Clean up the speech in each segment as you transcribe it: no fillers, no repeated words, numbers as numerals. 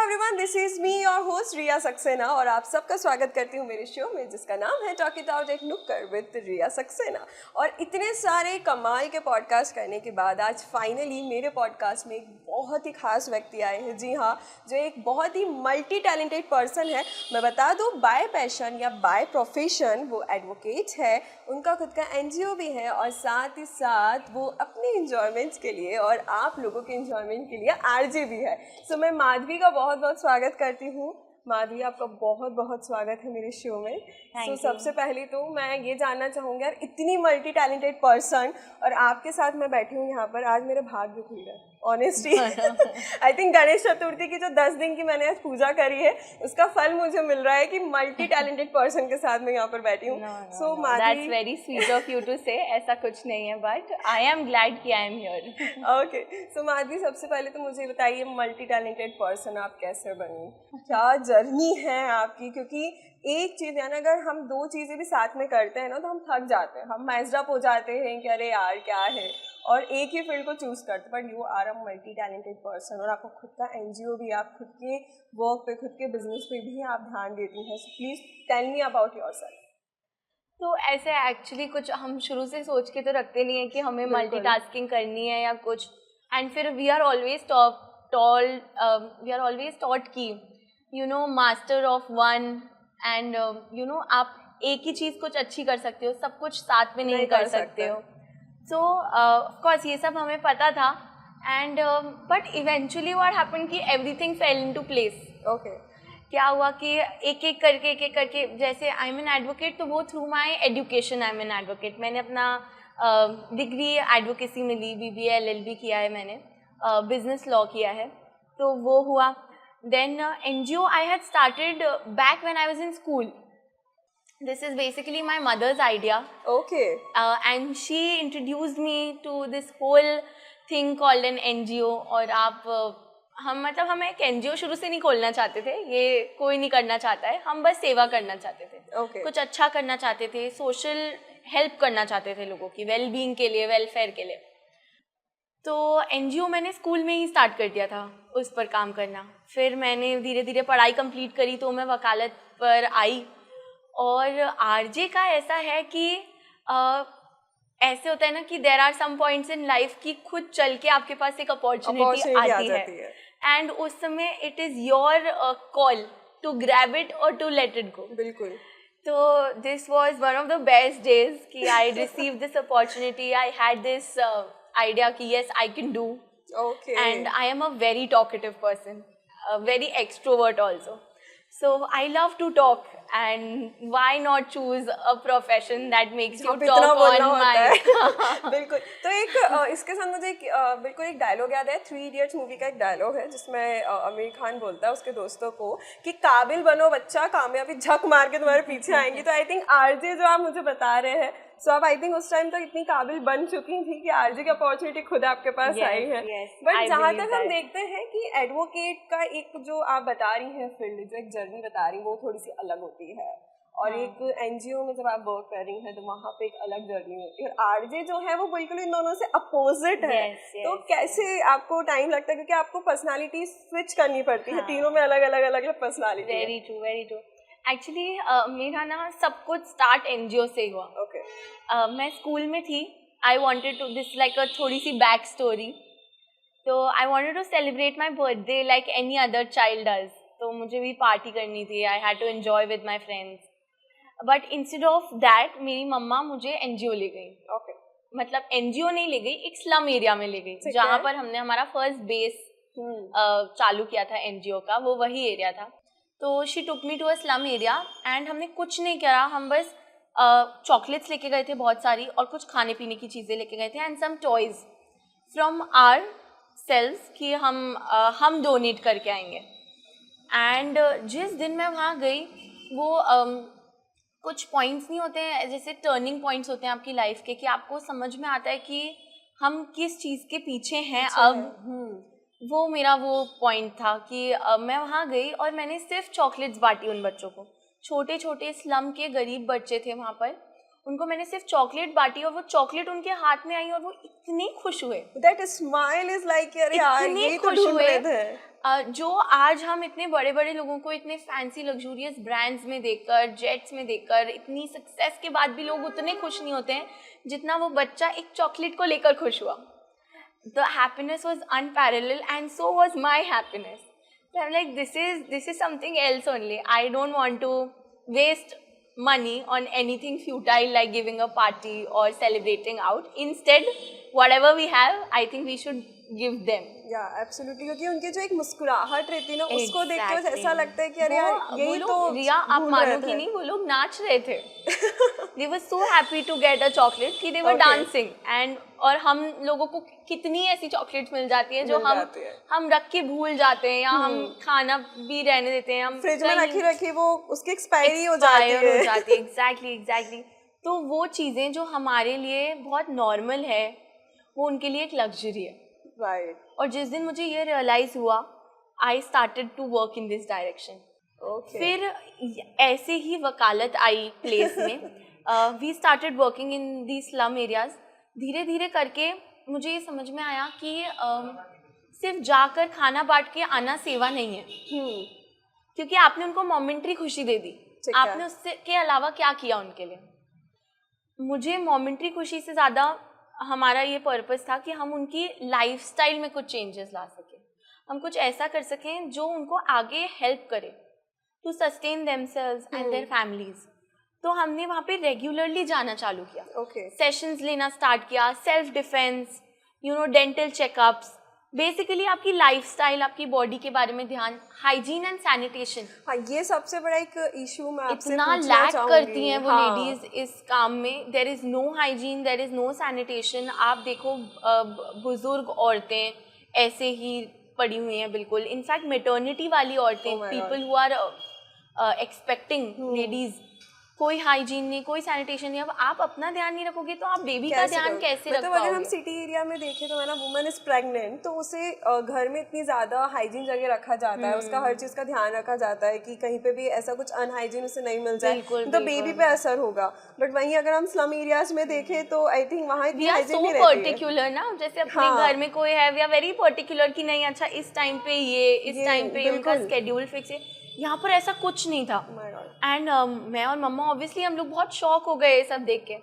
Everyone, this is me your host Riya Saxena और आप सबका स्वागत करती हूँ मेरे शो में जिसका नाम है टॉक इट आउट एक नुक्कड़ विद रिया सक्सेना। और इतने सारे कमाल के पॉडकास्ट करने के बाद आज फाइनली मेरे पॉडकास्ट में एक बहुत ही खास व्यक्ति आए हैं। जी हाँ, जो एक बहुत ही मल्टी टैलेंटेड पर्सन है। मैं बता दूँ, बाय पैशन या बाय प्रोफेशन वो एडवोकेट है, उनका खुद का एनजीओ भी है और साथ ही साथ वो अपने इंजॉयमेंट्स के लिए और आप लोगों के इंजॉयमेंट के लिए आरजे भी है। सो मैं माधवी का बहुत बहुत स्वागत करती हूँ। माधवी, आपका बहुत बहुत स्वागत है मेरे शो में। सो सबसे पहले तो मैं ये जानना चाहूँगी यार, इतनी मल्टी टैलेंटेड पर्सन और आपके साथ मैं बैठी हूँ यहाँ पर, आज मेरे भाग्य खुल गए honestly. I think Ganesh Chaturthi की जो 10 दिन की मैंने आज पूजा करी है उसका फल मुझे मिल रहा है कि मल्टी टैलेंटेड पर्सन के साथ मैं यहाँ पर बैठी हूँ। So Madhavi, that's very sweet of you to say, ऐसा कुछ नहीं है, बट आई एम ग्लैड कि आई एम हियर। ओके, सो माधवी, सबसे पहले तो मुझे बताइए मल्टी टैलेंटेड पर्सन आप कैसे बनी, क्या जर्नी है आपकी? क्योंकि एक चीज़ है ना, अगर हम दो चीज़ें भी साथ में करते हैं ना तो हम थक जाते हैं, हम मैस्ड अप हो जाते हैं कि अरे यार क्या है, और एक ही फील्ड को चूज करते। But you are a multi talented person और आपको खुद का एनजीओ भी, आप खुद के वर्क पे, खुद के बिजनेस पे भी आप ध्यान देती हैं। So please tell me about yourself. तो ऐसे एक्चुअली कुछ हम शुरू से सोच के तो रखते नहीं है कि हमें मल्टीटास्किंग करनी है या कुछ, एंड फिर वी आर ऑलवेज टॉट की you know master of one, and you know आप एक ही चीज़ कुछ अच्छी कर सकते हो, सब कुछ साथ में नहीं कर सकते हो। सो ऑफ कोर्स ये सब हमें पता था, and but eventually what happened कि everything fell into place. Okay, क्या हुआ कि एक एक करके जैसे आई एम एन एडवोकेट, तो वो through my education I am an advocate. मैंने अपना डिग्री एडवोकेसी में ली, BBA LLB किया है मैंने, बिजनेस लॉ किया है, तो वो हुआ। Then NGO I had started back when I was in school. This is basically my mother's idea. Okay. And she introduced me to this whole thing called an NGO. और हम एक NGO शुरू से नहीं खोलना चाहते थे, ये कोई नहीं करना चाहता है, हम बस सेवा करना चाहते थे। Okay. कुछ अच्छा करना चाहते थे, सोशल हेल्प करना चाहते थे लोगों की वेल बीइंग के लिए, वेलफेयर के लिए। तो NGO मैंने स्कूल में ही स्टार्ट कर दिया था उस पर काम करना। फिर मैंने धीरे धीरे पढ़ाई कंप्लीट करी तो मैं वकालत पर आई। और आरजे का ऐसा है कि ऐसे होता है ना कि there are some points in life कि खुद चल के आपके पास एक अपॉर्चुनिटी आती है, एंड उस समय it is your call to grab it और टू लेट इट गो। बिल्कुल। तो this was one of the best days कि I receive this opportunity, I had this idea कि yes I can do. Okay, and I am a very talkative person, very extrovert also, so I love to talk, and why not choose a profession that makes you talk on mic? बिल्कुल। तो एक इसके साथ मुझे बिल्कुल एक dialogue याद है, 3 Idiots मूवी का एक डायलॉग है जिसमें आमिर खान बोलता है उसके दोस्तों को कि काबिल बनो बच्चा, कामयाबी झक मार के तुम्हारे पीछे आएंगी। तो आई थिंक आरजे जो आप मुझे बता रहे हैं, सो अब आई थिंक उस टाइम तक इतनी काबिल बन चुकी थी कि आरजे की अपॉर्चुनिटी खुद आपके पास आई है। बट जहाँ तक हम देखते हैं कि एडवोकेट का एक जो आप बता रही हैं फील्ड, जो एक जर्नी बता रही, वो थोड़ी सी अलग होती है, और एक एनजीओ में जब आप वर्क कर रही हैं तो वहाँ पे एक अलग जर्नी होती है, और आरजे जो है वो बिल्कुल इन दोनों से अपोजिट है। तो कैसे आपको टाइम लगता है, क्योंकि आपको पर्सनालिटी स्विच करनी पड़ती है, तीनों में अलग अलग पर्सनालिटी। Very true. एक्चुअली मेरा ना सब कुछ स्टार्ट NGO से हुआ। ओके, मैं स्कूल में थी, I wanted to this like a थोड़ी सी बैक स्टोरी, तो I wanted to celebrate my birthday like any other child does. तो मुझे भी पार्टी करनी थी, I had to enjoy with my friends, but instead of that मेरी मम्मा मुझे NGO ले गई। ओके, मतलब NGO नहीं ले गई, एक स्लम एरिया में ले गई, जहाँ पर हमने हमारा फर्स्ट बेस चालू किया था NGO का, वो वही एरिया था। तो she took me to a slum area, and हमने कुछ नहीं करा, हम बस चॉकलेट्स लेके गए थे बहुत सारी, और कुछ खाने पीने की चीज़ें लेके गए थे, and some toys from ourselves कि हम डोनेट करके आएंगे। एंड जिस दिन मैं वहाँ गई, वो कुछ पॉइंट्स नहीं होते हैं, जैसे टर्निंग पॉइंट्स होते हैं आपकी लाइफ के, कि आपको समझ में आता है कि हम किस चीज़ के पीछे हैं अब। वो मेरा वो पॉइंट था कि मैं वहाँ गई और मैंने सिर्फ चॉकलेट्स बांटी उन बच्चों को। छोटे छोटे स्लम के गरीब बच्चे थे वहाँ पर, उनको मैंने सिर्फ चॉकलेट बांटी और वो चॉकलेट उनके हाथ में आई और वो इतने खुश हुए। दैट स्माइल इज लाइक यार ये तो ढूंढ रहे थे। जो आज हम इतने बड़े बड़े लोगों को इतने फैंसी लग्जूरियस ब्रांड्स में देखकर, जेट्स में देखकर, इतनी सक्सेस के बाद भी लोग उतने खुश नहीं होते हैं जितना वो बच्चा एक चॉकलेट को लेकर खुश हुआ. The happiness was unparalleled and so was my happiness. So I'm like, this is something else only. I don't want to waste money on anything futile like giving a party or celebrating out. Instead, whatever we have, I think we should give them. या absolutely, क्योंकि उनकी जो एक मुस्कुराहट रहती है ना, उसको देख के ऐसा लगता है कि अरे यार यही तो रिया, आप मानोगी नहीं, वो लोग नाच रहे थे. They were so happy to get a chocolate कि they were dancing. And और हम लोगों को कितनी ऐसी चॉकलेट्स मिल जाती है जो हम रख के भूल जाते हैं, या हम खाना भी रहने देते हैं, हम फ्रिज में रखी वो उसकी एक्सपायरी हो जाती है. एग्जैक्टली. तो वो चीजें जो हमारे लिए बहुत नॉर्मल है, वो उनके लिए एक लग्जरी है. राइट. और जिस दिन मुझे ये रियलाइज हुआ, I started to work in this direction. फिर ऐसे ही वकालत आई प्लेस में. We started working in the slum areas. धीरे धीरे करके मुझे ये समझ में आया कि सिर्फ जाकर खाना बांट के आना सेवा नहीं है. क्योंकि आपने उनको मोमेंट्री खुशी दे दी, आपने उससे के अलावा क्या किया उनके लिए. मुझे मोमेंट्री खुशी से ज़्यादा हमारा ये पर्पस था कि हम उनकी लाइफस्टाइल में कुछ चेंजेस ला सकें, हम कुछ ऐसा कर सकें जो उनको आगे हेल्प करे to sustain themselves and their families. तो हमने वहाँ पे रेगुलरली जाना चालू किया. सेशंस लेना स्टार्ट किया, self defence, dental checkups, basically आपकी लाइफस्टाइल, आपकी बॉडी के बारे में ध्यान, हाइजीन एंड सैनिटेशन. हाँ, ये सबसे बड़ा एक इशू मैं आपसे इतना लैक करती हैं वो लेडीज इस काम में. There is no hygiene, there is no sanitation. आप देखो बुजुर्ग औरतें ऐसे ही पड़ी हुई हैं बिल्कुल. इनफैक्ट मेटर्निटी वाली औरतें, people who are expecting ladies, कोई हाइजीन नहीं, कोई सैनिटेशन नहीं. अब आप अपना ध्यान नहीं रखोगे तो आप बेबी का ध्यान कैसे रख पाओगे? अगर हम सिटी एरिया में देखें तो है ना, वुमन इज प्रेग्नेंट तो उसे घर में इतनी ज़्यादा हाइजीन जगह रखा जाता है, उसका हर चीज़ का ध्यान रखा जाता है कि कहीं पे भी ऐसा कुछ अनहाइजीन उसे नहीं मिल जाए तो बेबी पे असर होगा. बट वहीं अगर हम स्लम एरियाज में देखें तो आई थिंक वहाँ इतनी हाइजीन नहीं रहती है. पर्टिकुलर ना, जैसे अपने घर में कोई है, वी आर वेरी पर्टिकुलर कि नहीं, अच्छा इस टाइम पे ये, इस टाइम पे उनका स्केड्यूल फिक्स है. यहाँ पर ऐसा कुछ नहीं था. एंड मैं और मम्मा ऑब्वियसली हम लोग बहुत शॉक हो गए सब देख के.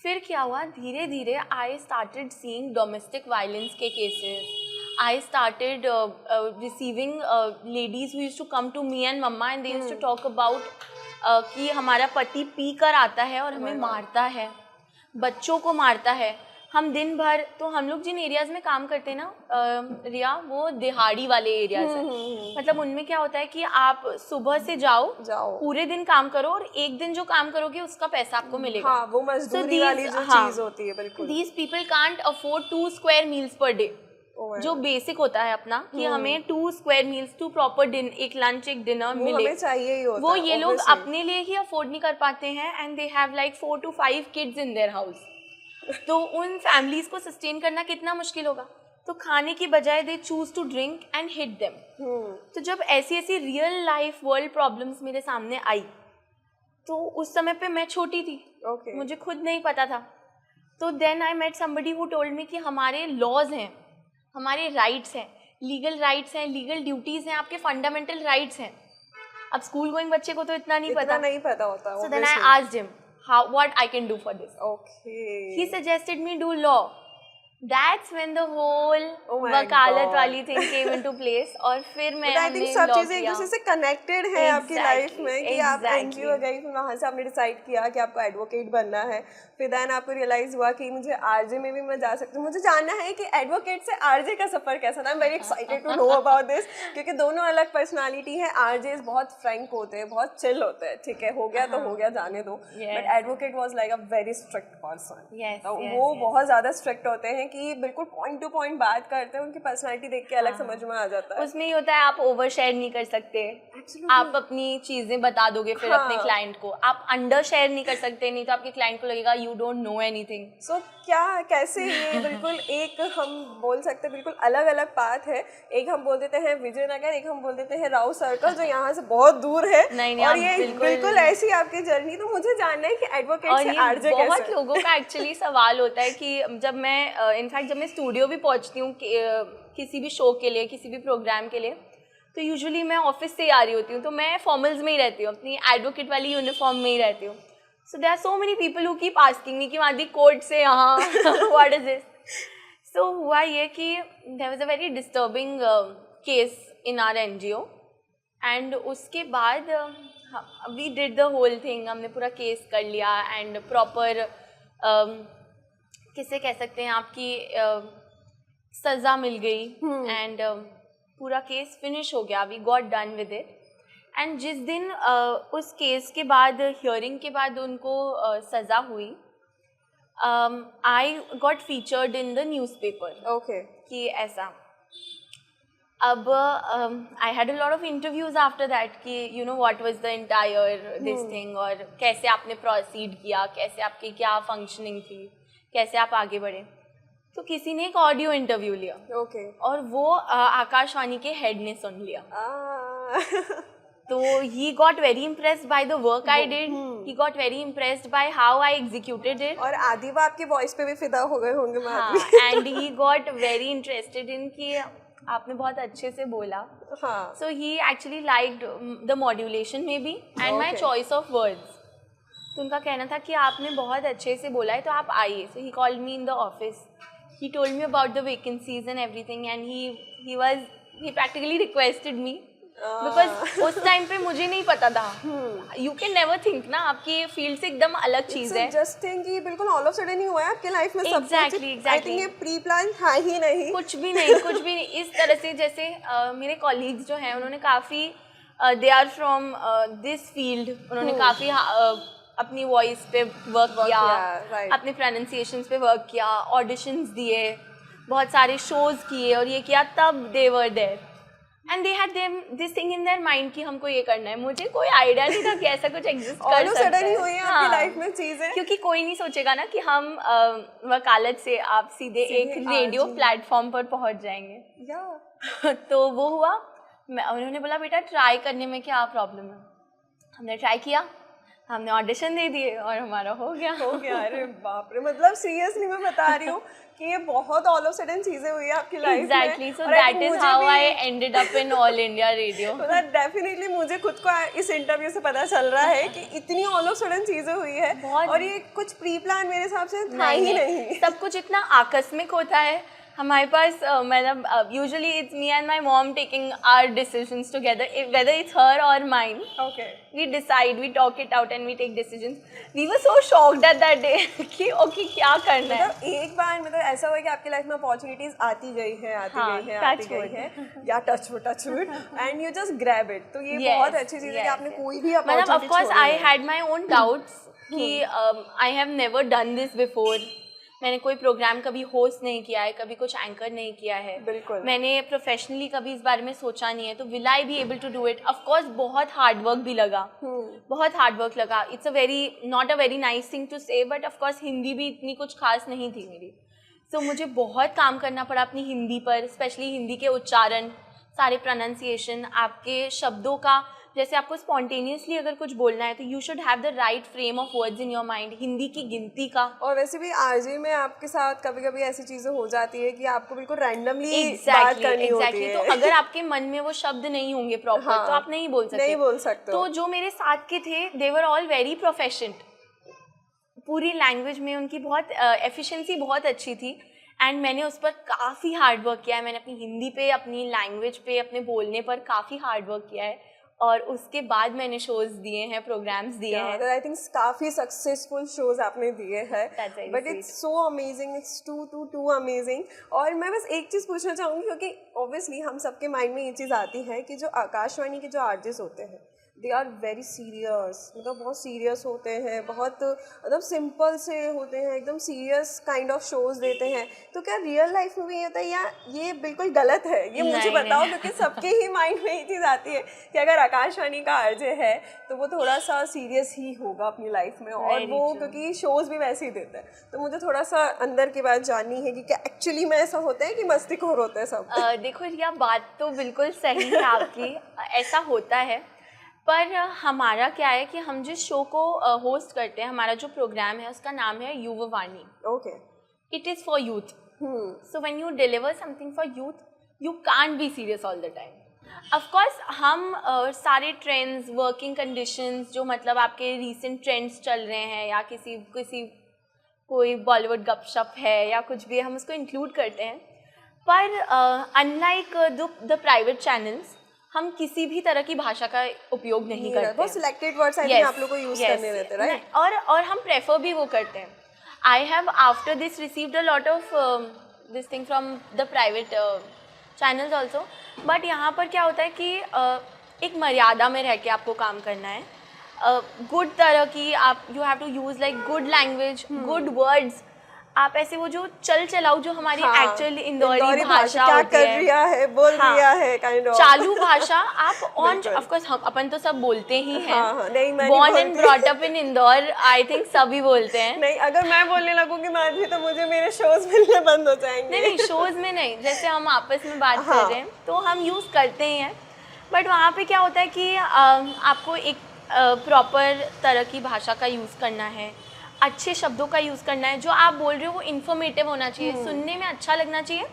फिर क्या हुआ, धीरे धीरे I started seeing domestic violence के cases. I started receiving ladies who used to come to me and mamma and they used to talk about कि हमारा पति पी कर आता है और हमें मारता है, बच्चों को मारता है. हम दिन भर, तो हम लोग जिन एरियाज में काम करते हैं ना रिया, वो दिहाड़ी वाले एरियाज हैं. मतलब उनमें क्या होता है कि आप सुबह से जाओ पूरे दिन काम करो और एक दिन जो काम करोगे उसका पैसा आपको मिलेगा. हाँ, वो मजदूरी वाली जो चीज होती है. बिल्कुल. These people can't afford 2 square meals per day. जो बेसिक होता है अपना कि हमें 2 square meals, 2 प्रॉपर दिन, एक लंच एक डिनर मिले, चाहिए ही होता वो ये लोग अपने लिए ही अफोर्ड नहीं कर पाते हैं. And they have like 4 to 5 kids in their house. तो उन फैमिलीज को सस्टेन करना कितना मुश्किल होगा. तो खाने की बजाय they choose to drink and hit them. तो जब ऐसी ऐसी रियल लाइफ वर्ल्ड प्रॉब्लम्स मेरे सामने आई तो उस समय पे मैं छोटी थी, मुझे खुद नहीं पता था. तो then I met somebody who told me कि हमारे लॉज हैं, हमारे राइट्स हैं, लीगल राइट्स हैं, लीगल ड्यूटीज हैं, आपके फंडामेंटल राइट्स हैं. अब स्कूल गोइंग बच्चे को तो इतना नहीं पता होता. So then I asked him what I can do for this. Okay. He suggested me do law. That's when the whole वकालत वाली thing came into place. और फिर मैं हमने सब चीजें एक दूसरे से कनेक्टेड है आपकी लाइफ में कि आप एनजीओ गई, फिर वहाँ से आपने डिसाइड किया कि आपको एडवोकेट बनना है. फिर देन आपको रियलाइज हुआ कि मुझे आरजे में भी मैं जा सकती हूँ. मुझे जानना है कि एडवोकेट से आरजे का सफर कैसा था. I am very excited to know about this, क्योंकि दोनों अलग पर्सनालिटी है. आरजे बहुत फ्रैंक होते हैं, बहुत चिल होते हैं, ठीक है हो गया तो हो गया, जाने दो. But advocate was like a very strict person. वो बहुत ज्यादा स्ट्रिक्ट होते हैं कि बिल्कुल पॉइंट टू पॉइंट बात करते हैं. उनकी पर्सनालिटी देख के अलग समझ में आ जाता है. उसमें ही होता है आप ओवर शेयर नहीं कर सकते. आप अपनी चीजें बता दोगे फिर अपने क्लाइंट को. आप अंडर शेयर नहीं कर सकते, नहीं तो आपके क्लाइंट को लगेगा यू डोंट नो एनीथिंग. सो क्या कैसे ये बिल्कुल एक हम बोल सकते हैं बिल्कुल अलग अलग पाथ है. एक हम बोल देते हैं विजयनगर, एक हम बोल देते हैं राव सर्कल जो यहाँ से बहुत दूर है. नहीं, और ये बिल्कुल ऐसी आपकी जर्नी. तो मुझे जानना है कि एडवोकेट से आरजे कैसे. बहुत लोगों का एक्चुअली सवाल होता है कि जब मैं इनफैक्ट जब मैं स्टूडियो भी पहुंचती हूँ किसी भी शो के लिए, किसी भी प्रोग्राम के लिए, तो यूजुअली मैं ऑफिस से ही आ रही होती हूँ, तो मैं फॉर्मल्स में ही रहती हूँ, अपनी एडवोकेट वाली यूनिफॉर्म में ही रहती हूँ. So there are so many people who keep asking me कि मादी कोर्ट से यहाँ व्हाट इज दिस. सो हुआ ये कि there was a very disturbing case in our NGO, and उसके बाद we did the whole thing. हमने पूरा केस कर लिया एंड प्रॉपर किसे कह सकते हैं आपकी सज़ा मिल गई एंड पूरा केस फिनिश हो गया. We got done with it. And जिस दिन उस केस के बाद, हियरिंग के बाद उनको सज़ा हुई, I got featured in the newspaper. Okay. कि ऐसा. अब I had a lot of interviews after that कि you know what was the entire this thing, और कैसे आपने प्रोसीड किया, कैसे आपकी क्या फंक्शनिंग थी, कैसे आप आगे बढ़े. तो किसी ने एक ऑडियो इंटरव्यू लिया. ओके. और वो आकाशवाणी के हेड ने सुन लिया. तो he got very impressed by the work I did, he got very impressed by how I executed it. और आदिवा आपके वॉइस पे भी फिदा हो गए होंगे. हाँ, and he got very interested in कि आपने बहुत अच्छे से बोला. सो ही एक्चुअली लाइक्ड द मॉड्यूलेशन में भी and my choice of words. तो उनका कहना था कि आपने बहुत अच्छे से बोला है, तो आप आइए. So he called me in the office. He told me about the vacancies and everything, and he practically requested me because उस टाइम पे मुझे नहीं पता था. You can never think ना, आपकी फील्ड से एकदम अलग चीज है. जस्ट थिंक कि बिल्कुल ऑल ऑफ सडन ही हुआ है आपके लाइफ में सब कुछ. एग्जैक्टली. आई थिंक ये प्री प्लान था ही नहीं. कुछ भी नहीं. इस तरह से जैसे मेरे कॉलीग्स जो हैं उन्होंने काफ़ी they are from this field, उन्होंने काफ़ी अपनी वॉइस पे वर्क किया, अपने प्रोनाउंसिएशंस पे वर्क किया, ऑडिशंस दिए, बहुत सारे शोज किए और ये किया, तब they were there and they had this thing in their mind कि हमको ये करना है. मुझे कोई आइडिया नहीं था कि ऐसा कुछ एग्जिस्ट कर सकता है. सडन ही हुई है आपकी लाइफ में चीजें, क्योंकि कोई नहीं सोचेगा ना कि हम वकालत से आप सीधे एक रेडियो प्लेटफॉर्म पर पहुंच जाएंगे. तो वो हुआ. उन्होंने बोला बेटा ट्राई करने में क्या प्रॉब्लम है. हमने ट्राई किया, हमने ऑडिशन दे दिए और हमारा हो गया. अरे बाप रे. मतलब सीरियसली मैं बता रही हूँ कि ये बहुत ऑल ऑफ सडन चीजें हुई है आपकी लाइफ में. Exactly. So that is how I ended up in all India radio. Definitely मुझे खुद को इस इंटरव्यू से पता चल रहा है कि इतनी ऑल ऑफ सडन चीजें हुई है और ये कुछ प्री प्लान मेरे हिसाब से था ही नहीं. सब कुछ इतना आकस्मिक होता है हमारे पास. मतलब usually it's me and my mom taking our decisions together, whether it's her or mine. Okay. We decide, we talk it out and we take decisions. We were so shocked at that day कि okay क्या करना है. एक बार मतलब ऐसा हुआ कि आपकी लाइफ में अपॉर्चुनिटीज आती गई है या touch wood and you just grab it. तो ये बहुत अच्छी चीज है कि आपने कोई भी मतलब of course I had my own doubts कि I have never done this before. मैंने कोई प्रोग्राम कभी होस्ट नहीं किया है, कभी कुछ एंकर नहीं किया है. बिल्कुल. मैंने प्रोफेशनली कभी इस बारे में सोचा नहीं है. तो will I be able to do it. Of course बहुत हार्ड वर्क भी लगा. बहुत हार्ड वर्क लगा. It's a very not a very nice thing to say, but of course Hindi भी इतनी कुछ खास नहीं थी मेरी. सो मुझे बहुत काम करना पड़ा अपनी हिंदी पर, स्पेशली हिंदी के उच्चारण, सारे प्रोनाउंसिएशन, आपके शब्दों का. जैसे आपको स्पॉन्टेनियसली अगर कुछ बोलना है तो you should have the right frame of words in your mind. Hindi की गिनती का. और वैसे भी आरजे में आपके साथ कभी कभी ऐसी चीजें हो जाती है कि आपको बिल्कुल रैंडमली बात करनी होती है. तो अगर आपके मन में वो शब्द नहीं होंगे प्रॉपर तो आप नहीं बोल सकते. तो जो मेरे साथ के थे दे वर ऑल वेरी प्रोफेशनल. पूरी लैंग्वेज में उनकी बहुत एफिशिएंसी बहुत अच्छी थी एंड मैंने उस पर काफ़ी हार्ड वर्क किया है. मैंने अपनी हिंदी पे, अपनी लैंग्वेज पे, अपने बोलने पर काफ़ी हार्ड वर्क किया है और उसके बाद मैंने शोज दिए हैं, प्रोग्राम्स दिए हैं. आई थिंक काफ़ी सक्सेसफुल शोज आपने दिए हैं. But it's so amazing, it's too amazing. और मैं बस एक चीज़ पूछना चाहूँगी क्योंकि ऑब्वियसली हम सबके माइंड में ये चीज़ आती है कि जो आकाशवाणी के जो आरजेस होते हैं दे आर वेरी सीरियस. मतलब बहुत सीरियस होते हैं, बहुत मतलब सिंपल से होते हैं, एकदम सीरियस काइंड ऑफ शोज देते हैं. तो क्या रियल लाइफ में भी ये होता है या ये बिल्कुल गलत है? ये मुझे बताओ क्योंकि सबके ही माइंड में ये चीज़ आती है कि अगर आकाशवाणी का आरजे है तो वो थोड़ा सा सीरियस ही होगा अपनी लाइफ में. और वो क्योंकि शोज भी वैसे ही देते हैं. तो मुझे थोड़ा सा अंदर की बात जाननी है कि क्या एक्चुअली में ऐसा होता है कि मस्तीखोर होते हैं सब? देखो रिया, बात तो बिल्कुल सही है आपकी. ऐसा होता है, पर हमारा क्या है कि हम जिस शो को होस्ट करते हैं, हमारा जो प्रोग्राम है उसका नाम है Yuvvani. Okay. It is for youth. So when you deliver something for youth, you can't be serious all the time. Of course हम सारे ट्रेंड्स, वर्किंग कंडीशंस, जो मतलब आपके रीसेंट ट्रेंड्स चल रहे हैं या किसी कोई बॉलीवुड गपशप है या कुछ भी, हम उसको इंक्लूड करते हैं. पर अनलाइक द प्राइवेट चैनल्स, हम किसी भी तरह की भाषा का उपयोग नहीं करते. बहुत सिलेक्टेड वर्ड्स आई थिंक आप लोगों को यूज करने रहते हैं, राइट? और हम प्रेफर भी वो करते हैं. I have after this received a lot of this thing from the private channels also. But यहाँ पर क्या होता है कि एक मर्यादा में रह के आपको काम करना है. गुड तरह की आप you have to use like good language, good words. आप ऐसे वो जो चलाऊ जो हमारी एक्चुअल इंदौरी भाषा क्या होती कर रिया है, बोल रिया है, काइंड ऑफ चालू भाषा आप ऑन. ऑफ कोर्स हम अपन तो सब बोलते ही हैं. Born and brought up in Indore, I think सभी बोलते हैं. नहीं, अगर मैं बोलने लगूंगी माधवी तो मुझे मेरे शोज मिलने बंद हो जाएंगे. नहीं, शोज में नहीं, जैसे हम आपस में बात कर रहे हैं तो हम यूज करते ही हैं. बट वहाँ पे क्या होता है कि आपको एक प्रॉपर तरह की भाषा का यूज करना है, अच्छे शब्दों का यूज़ करना है. जो आप बोल रहे हो वो इन्फॉर्मेटिव होना चाहिए, सुनने में अच्छा लगना चाहिए.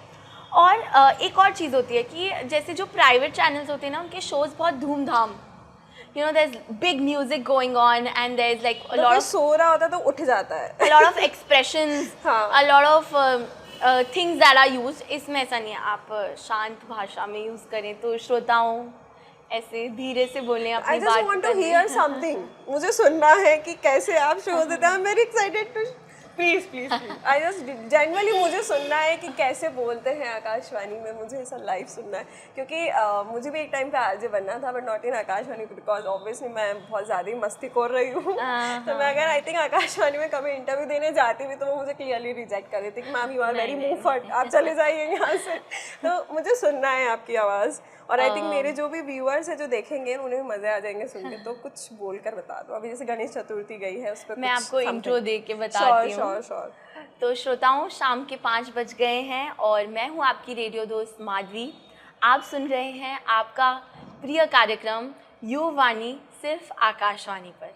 और एक और चीज़ होती है कि जैसे जो प्राइवेट चैनल्स होते हैं ना, उनके शोज बहुत धूमधाम, you know, there is big music going on and there is like a lot of, सो रहा होता तो उठ जाता है, a lot of expressions, a lot of things that are used. इसमें ऐसा नहीं है. आप शांत भाषा में यूज़ करें तो श्रोताओं ऐसे धीरे से बोलें अपनी बात. I just want to hear something. मुझे सुनना है कि कैसे आप शो देते हैं. I'm very excited to please. I just genuinely मुझे सुनना है कि कैसे बोलते हैं आकाशवाणी में. मुझे ऐसा लाइव सुनना है क्योंकि मुझे भी एक टाइम पे आरजे बनना था, but not in Akashvani, because obviously मैं बहुत ज़्यादा ही मस्ती कर रही हूँ. तो मैं अगर आई थिंक आकाशवाणी में कभी इंटरव्यू देने जाती भी तो वो मुझे क्लियरली रिजेक्ट कर देती कि मैम यू आर वेरी मुंहफट, आप चले जाइए यहाँ से. तो मुझे सुनना है आपकी आवाज़. और आई थिंक मेरे जो भी व्यूअर्स है जो देखेंगे उन्हें भी मजे आ जाएंगे सुन के. तो कुछ बोलकर बता दो. अभी जैसे गणेश चतुर्थी गई है, उस पर मैं आपको इंट्रो दे के बताती हूँ. श्योर. तो श्रोताओं, शाम के 5 बज गए हैं और मैं हूँ आपकी रेडियो दोस्त माधवी. आप सुन रहे हैं आपका प्रिय कार्यक्रम यू वाणी, सिर्फ आकाशवाणी पर.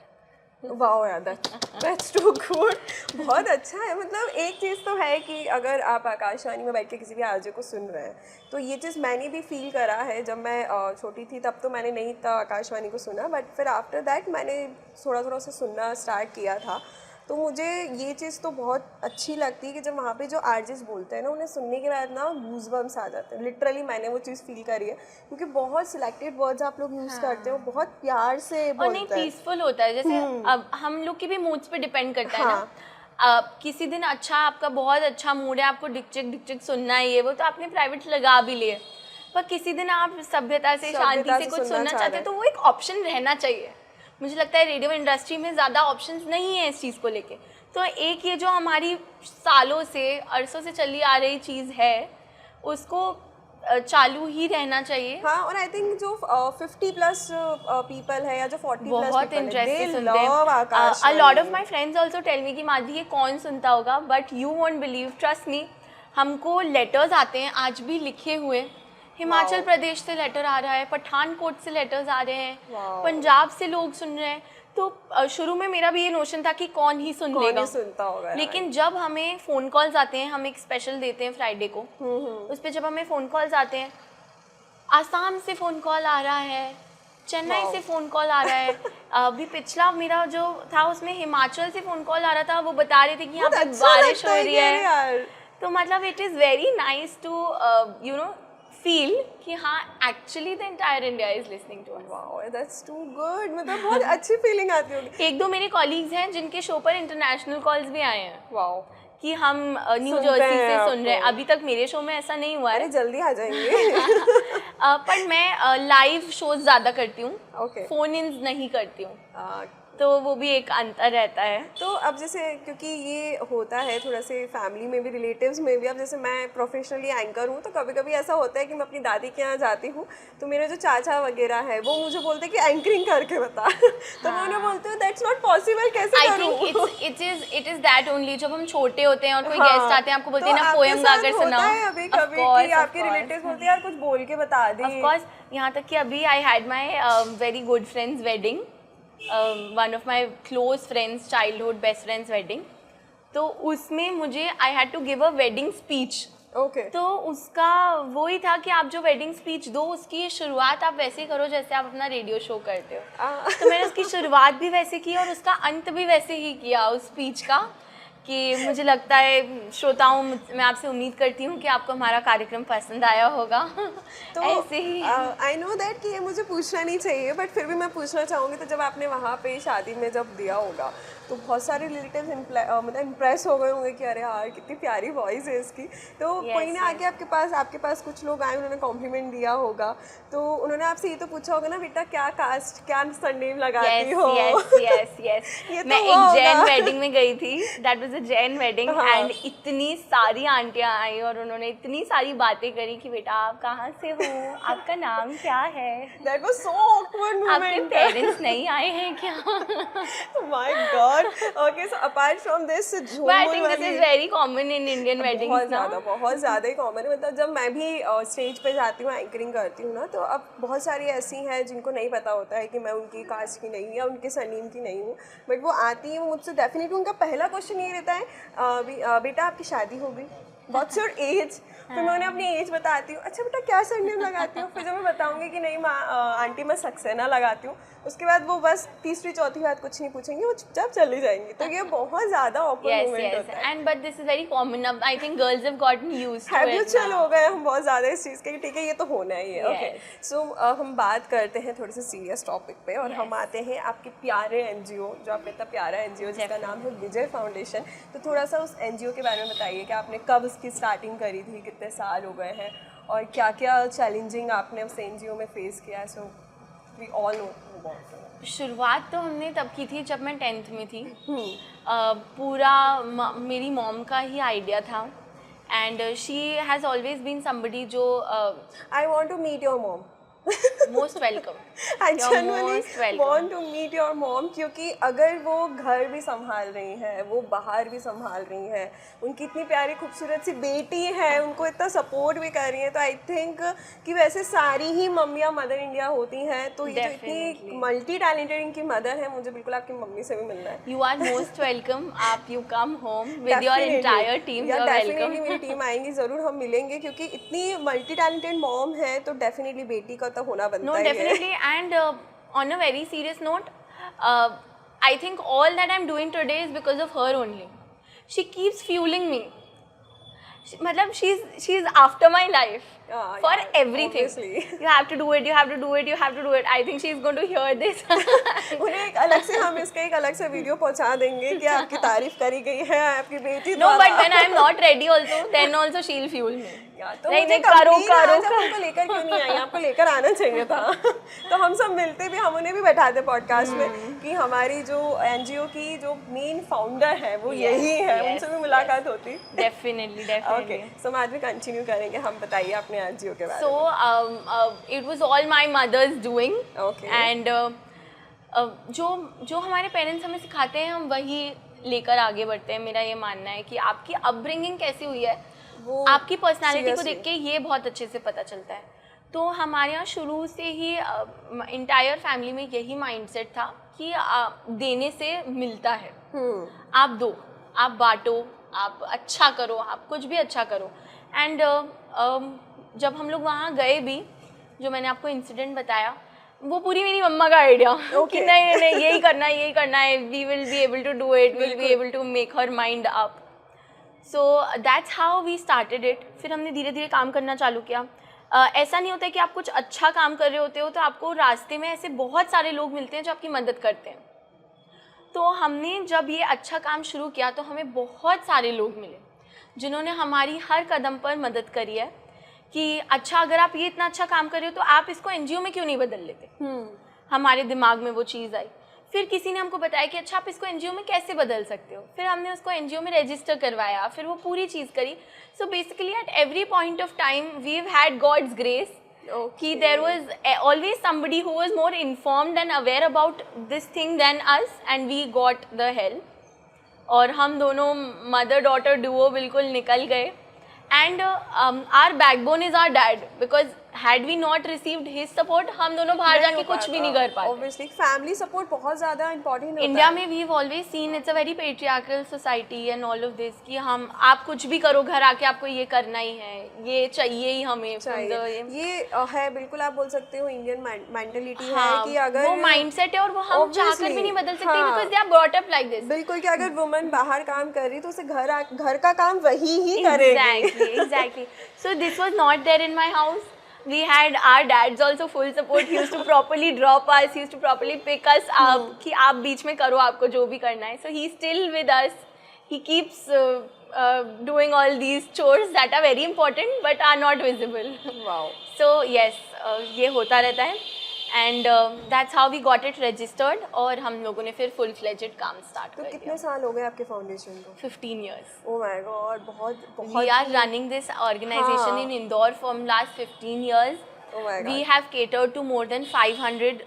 वाओ यार, दैट्स टू गुड. बहुत अच्छा है. मतलब एक चीज़ तो है कि अगर आप आकाशवाणी में बैठ के किसी भी आरजे को सुन रहे हैं तो ये चीज़ मैंने भी फील करा है. जब मैं छोटी थी तब तो मैंने नहीं था आकाशवाणी को सुना, बट फिर आफ्टर दैट मैंने थोड़ा थोड़ा उसे सुनना स्टार्ट किया था. तो मुझे ये चीज़ तो बहुत अच्छी लगती है कि जब वहाँ पे जो आरजेस बोलते हैं ना, उन्हें सुनने के बाद ना गूज़बम्स आ जाते हैं. लिटरली मैंने वो चीज़ फील करी है क्योंकि बहुत सिलेक्टेड वर्ड्स आप लोग यूज़ करते हो, बहुत प्यार से बोलते हैं. और नहीं, पीसफुल होता है. जैसे अब हम लोग की भी मूड्स पे डिपेंड करता है ना. किसी दिन अच्छा, आपका बहुत अच्छा मूड है, आपको डिक्चिक सुनना है ये वो, तो आपने प्राइवेट लगा भी लिए. पर किसी दिन आप सभ्यता से, शांति से कुछ सुनना चाहते हैं तो वो एक ऑप्शन रहना चाहिए. मुझे लगता है रेडियो इंडस्ट्री में ज़्यादा ऑप्शंस नहीं है इस चीज़ को लेके. तो एक ये जो हमारी सालों से, अरसों से चली आ रही चीज़ है, उसको चालू ही रहना चाहिए. हाँ, और आई थिंक जो 50+ पीपल है या जो 40+ बहुत इंटरेस्ट सुनते हैं. A lot of my friends also tell me कि माधवी ये कौन सुनता होगा, but you won't believe, trust me, हमको लेटर्स आते हैं आज भी लिखे हुए. हिमाचल प्रदेश से लेटर आ रहा है, पठानकोट से लेटर्स आ रहे हैं, पंजाब से लोग सुन रहे हैं. तो शुरू में मेरा भी ये नोशन था कि कौन ही सुन लेगा, सुनता होगा. लेकिन जब हमें फ़ोन कॉल्स आते हैं, हम एक स्पेशल देते हैं फ्राइडे को, उस पर जब हमें फ़ोन कॉल्स आते हैं, आसाम से फ़ोन कॉल आ रहा है, चेन्नई से फ़ोन कॉल आ रहा है. अभी पिछला मेरा जो था उसमें हिमाचल से फ़ोन कॉल आ रहा था. वो बता रहे थे कि यहाँ पर बारिश हो रही है. तो मतलब it is very nice to you know feel कि हाँ, actually the entire India is listening to us. Wow, that's too good. मतलब बहुत अच्छी फीलिंग आती होगी. 1-2 मेरे कॉलीग्स हैं जिनके शो पर इंटरनेशनल कॉल्स भी आए हैं. वाओ, कि हम न्यू जर्सी से सुन रहे हैं. अभी तक मेरे शो में ऐसा नहीं हुआ है. अरे जल्दी आ जाएंगे. पर मैं लाइव शोज ज़्यादा करती हूँ, फोन इन नहीं करती हूँ. तो वो भी एक अंतर रहता है. तो अब जैसे क्योंकि ये होता है थोड़ा से फैमिली में भी, रिलेटिव्स में भी. अब जैसे मैं प्रोफेशनली एंकर हूँ तो कभी कभी ऐसा होता है कि मैं अपनी दादी के यहाँ जाती हूँ तो मेरे जो चाचा वगैरह है वो मुझे बोलते हैं कि एंकरिंग करके बता. तो मैं उन्हें बोलती हूँ दैट्स नॉट पॉसिबल, कैसे करूँ. I think it is that only. जब हम छोटे होते हैं और कोई गेस्ट आते हैं, आपको बोलते हैं ना पोएम गाकर सुनाओ. अभी कभी कि आपके रिलेटिव्स बोलते हैं यार कुछ बोल के बता दे. ऑफ कोर्स, यहाँ तक कि अभी आई had my very good friend's wedding, one of my close friends, childhood best friends wedding. तो उसमें मुझे I had to give a wedding speech. Okay तो उसका वही था कि आप जो वेडिंग स्पीच दो उसकी शुरुआत आप वैसे ही करो जैसे आप अपना रेडियो शो करते हो। तो मैंने उसकी शुरुआत भी वैसे की और उसका अंत भी वैसे ही किया उस स्पीच का, कि मुझे लगता है श्रोताओं, मैं आपसे उम्मीद करती हूँ कि आपको हमारा कार्यक्रम पसंद आया होगा। तो ऐसे ही आई नो दैट कि ये मुझे पूछना नहीं चाहिए, बट फिर भी मैं पूछना चाहूँगी। तो जब आपने वहाँ पे शादी में जब दिया होगा तो बहुत सारे रिलेटिव्स मतलब इम्प्रेस हो गए होंगे कि अरे यार कितनी प्यारी वॉइस है इसकी। तो कोई ना आके आपके पास कुछ लोग आए, उन्होंने कॉम्प्लीमेंट दिया होगा, तो उन्होंने आपसे ये तो पूछा होगा ना, बेटा क्या कास्ट, क्या सरनेम लगाती हो? यस ये तो मैं हुआ एक जैन होगा। वेडिंग में गई थी, that was a Jain wedding, हाँ। एंड इतनी सारी आंटियां आई और उन्होंने इतनी सारी बातें करी कि बेटा आप कहाँ से हो, आपका नाम क्या है, That was so awkward आपके moment. पेरेंट्स नहीं आए हैं क्या? My God. Okay, so apart from this, But I think this is very common in Indian weddings now. बहुत ज़्यादा ही कॉमन है। मतलब जब मैं भी स्टेज पे जाती हूँ, एंकरिंग करती हूँ ना, तो अब बहुत सारी ऐसी हैं जिनको नहीं पता होता है कि मैं उनकी कास्ट की नहीं हूँ या उनके सरनेम की नहीं हूँ, बट वो आती हैं मुझसे। डेफिनेटली उनका पहला क्वेश्चन ये रहता है, बेटा आपकी शादी हो गई, व्हाट्स योर एज? फिर मैं उन्हें अपनी एज बताती हूँ। अच्छा बेटा क्या सरनेम लगाती हूँ? फिर जब मैं बताऊँगी कि नहीं आंटी मैं सक्सेना लगाती हूँ, उसके बाद वो बस तीसरी चौथी बात कुछ नहीं पूछेंगी, वो चुपचाप चली जाएंगी। तो ये बहुत ज़्यादा ऑकवर्ड मोमेंट होता है। And but this is very common now. I think girls have gotten used to it habitual now. हो गए हम बहुत ज़्यादा इस चीज़ के, ठीक है ये तो होना ही है। Okay, Yes. सो हम बात करते हैं थोड़े से सीरियस टॉपिक पे, और हम आते हैं आपके प्यारे एनजीओ, जो आपका इतना प्यारा एनजीओ जिसका नाम है विजय फाउंडेशन। तो थोड़ा सा उस एनजीओ के बारे में बताइए कि आपने कब उसकी स्टार्टिंग करी थी, कितने साल हो गए हैं, और क्या क्या चैलेंजिंग आपने उस एनजीओ में फेस किया है। So we all know about it. शुरुआत तो हमने तब की थी जब मैं 10th में थी। पूरा मेरी मॉम का ही आइडिया था, and she has always been somebody जो I want to meet your mom. Most welcome. I genuinely want to meet your mom, क्योंकि अगर वो घर भी संभाल रही हैं, वो बाहर भी संभाल रही हैं, उनकी इतनी प्यारी खूबसूरत सी बेटी है, उनको इतना सपोर्ट भी कर रही हैं, तो आई थिंक कि वैसे सारी ही मम्मियाँ मदर इंडिया होती हैं। तो ये जो इतनी मल्टी टैलेंटेड इनकी मदर है, मुझे बिल्कुल आपकी मम्मी से भी मिलना है। You are most welcome. आप you come home with your entire team, you are welcome. मेरी टीम आएंगी, ज़रूर हम मिलेंगे, क्योंकि इतनी मल्टी टैलेंटेड मॉम है, तो डेफिनेटली बेटी का तो होना बनता है। No, definitely. And on a very serious note, I think all that I'm doing today is because of her only. She keeps fueling me. मतलब she's after my life for everything. Obviously. You have to do it. You have to do it. You have to do it. I think she's going to hear this. उन्हें एक अलग से, हम इसका एक अलग से वीडियो पहुंचा देंगे कि आपकी तारीफ करी गई है आपकी बेटी No, द्वारा। but when I'm not ready also, then also she'll fuel me. तो नहीं, मुझे करो आपको लेकर क्यों नहीं आई? आपको लेकर आना चाहिए था। तो हम सब मिलते भी, हम उन्हें भी बैठाते पॉडकास्ट में कि हमारी जो एनजीओ की जो मेन फाउंडर है वो यही है, उनसे भी मुलाकात होती। Definitely. ओके, सो बाद में कंटिन्यू करेंगे। हम बताइए अपने एनजीओ के बारे में। So it was all my mother's doing. Okay. And जो हमारे पेरेंट्स हमें सिखाते हैं हम वही लेकर आगे बढ़ते हैं। मेरा ये मानना है कि आपकी अपब्रिंगिंग कैसी हुई है, वो आपकी पर्सनालिटी को देख के ये बहुत अच्छे से पता चलता है। तो हमारे यहाँ शुरू से ही इंटायर फैमिली में यही माइंडसेट था कि देने से मिलता है। आप दो, आप बांटो, आप अच्छा करो, आप कुछ भी अच्छा करो। एंड जब हम लोग वहाँ गए भी, जो मैंने आपको इंसिडेंट बताया, वो पूरी मेरी मम्मा का आइडिया कि नहीं यही करना है, we will be able to do it, will be able to make her mind up. So that's how we started it. फिर हमने धीरे धीरे काम करना चालू किया। ऐसा नहीं होता है कि आप कुछ अच्छा काम कर रहे होते हो तो आपको रास्ते में ऐसे बहुत सारे लोग मिलते हैं जो आपकी मदद करते हैं। तो हमने जब ये अच्छा काम शुरू किया तो हमें बहुत सारे लोग मिले जिन्होंने हमारी हर कदम पर मदद करी है कि अच्छा अगर आप ये इतना अच्छा काम कर रहे हो तो आप इसको एनजीओ में क्यों नहीं बदल लेते। हमारे दिमाग में वो चीज़ आई। फिर किसी ने हमको बताया कि अच्छा आप इसको एनजीओ में कैसे बदल सकते हो। फिर हमने उसको एनजीओ में रजिस्टर करवाया, फिर वो पूरी चीज़ करी। So basically at every point of time we have had God's grace कि there was always somebody who was more informed and aware about this thing than us, and we got the help. और हम दोनों mother daughter duo बिल्कुल निकल गए। And our backbone is our dad, because had we not received his support, हम दोनों बाहर जाके कुछ भी नहीं कर पाते. Obviously, family support बहुत ज़्यादा important होता है. इंडिया में we've always seen it's a very patriarchal society and all of this कि हम आप कुछ भी करो घर आके आपको ये करना ही है, ये चाहिए ही हमें. ये है बिल्कुल, आप बोल सकते हो इंडियन मेंटालिटी है कि अगर वो माइंडसेट है और वो हम चाहकर भी नहीं बदल सकते because they are brought up like this. बिल्कुल, कि अगर वुमन बाहर काम कर रही तो उसे घर का काम वही ही करेगी. Exactly. So this was not there in my house. We had our dads also full support. He used to properly drop us. He used to properly pick us up. कि आप बीच में करो आपको जो भी करना है. So he's still with us. He keeps doing all these chores that are very important but are not visible. Wow. So yes, ये होता रहता है. And that's how we got it registered. और हम लोगों ने फिर full fledged काम start कर दिया. तो कितने साल हो गए आपके फाउंडेशन को? 15 years. Oh my God, बहुत. We are running this organization in Indore from last 15 years. Oh my God. We have catered to more than 500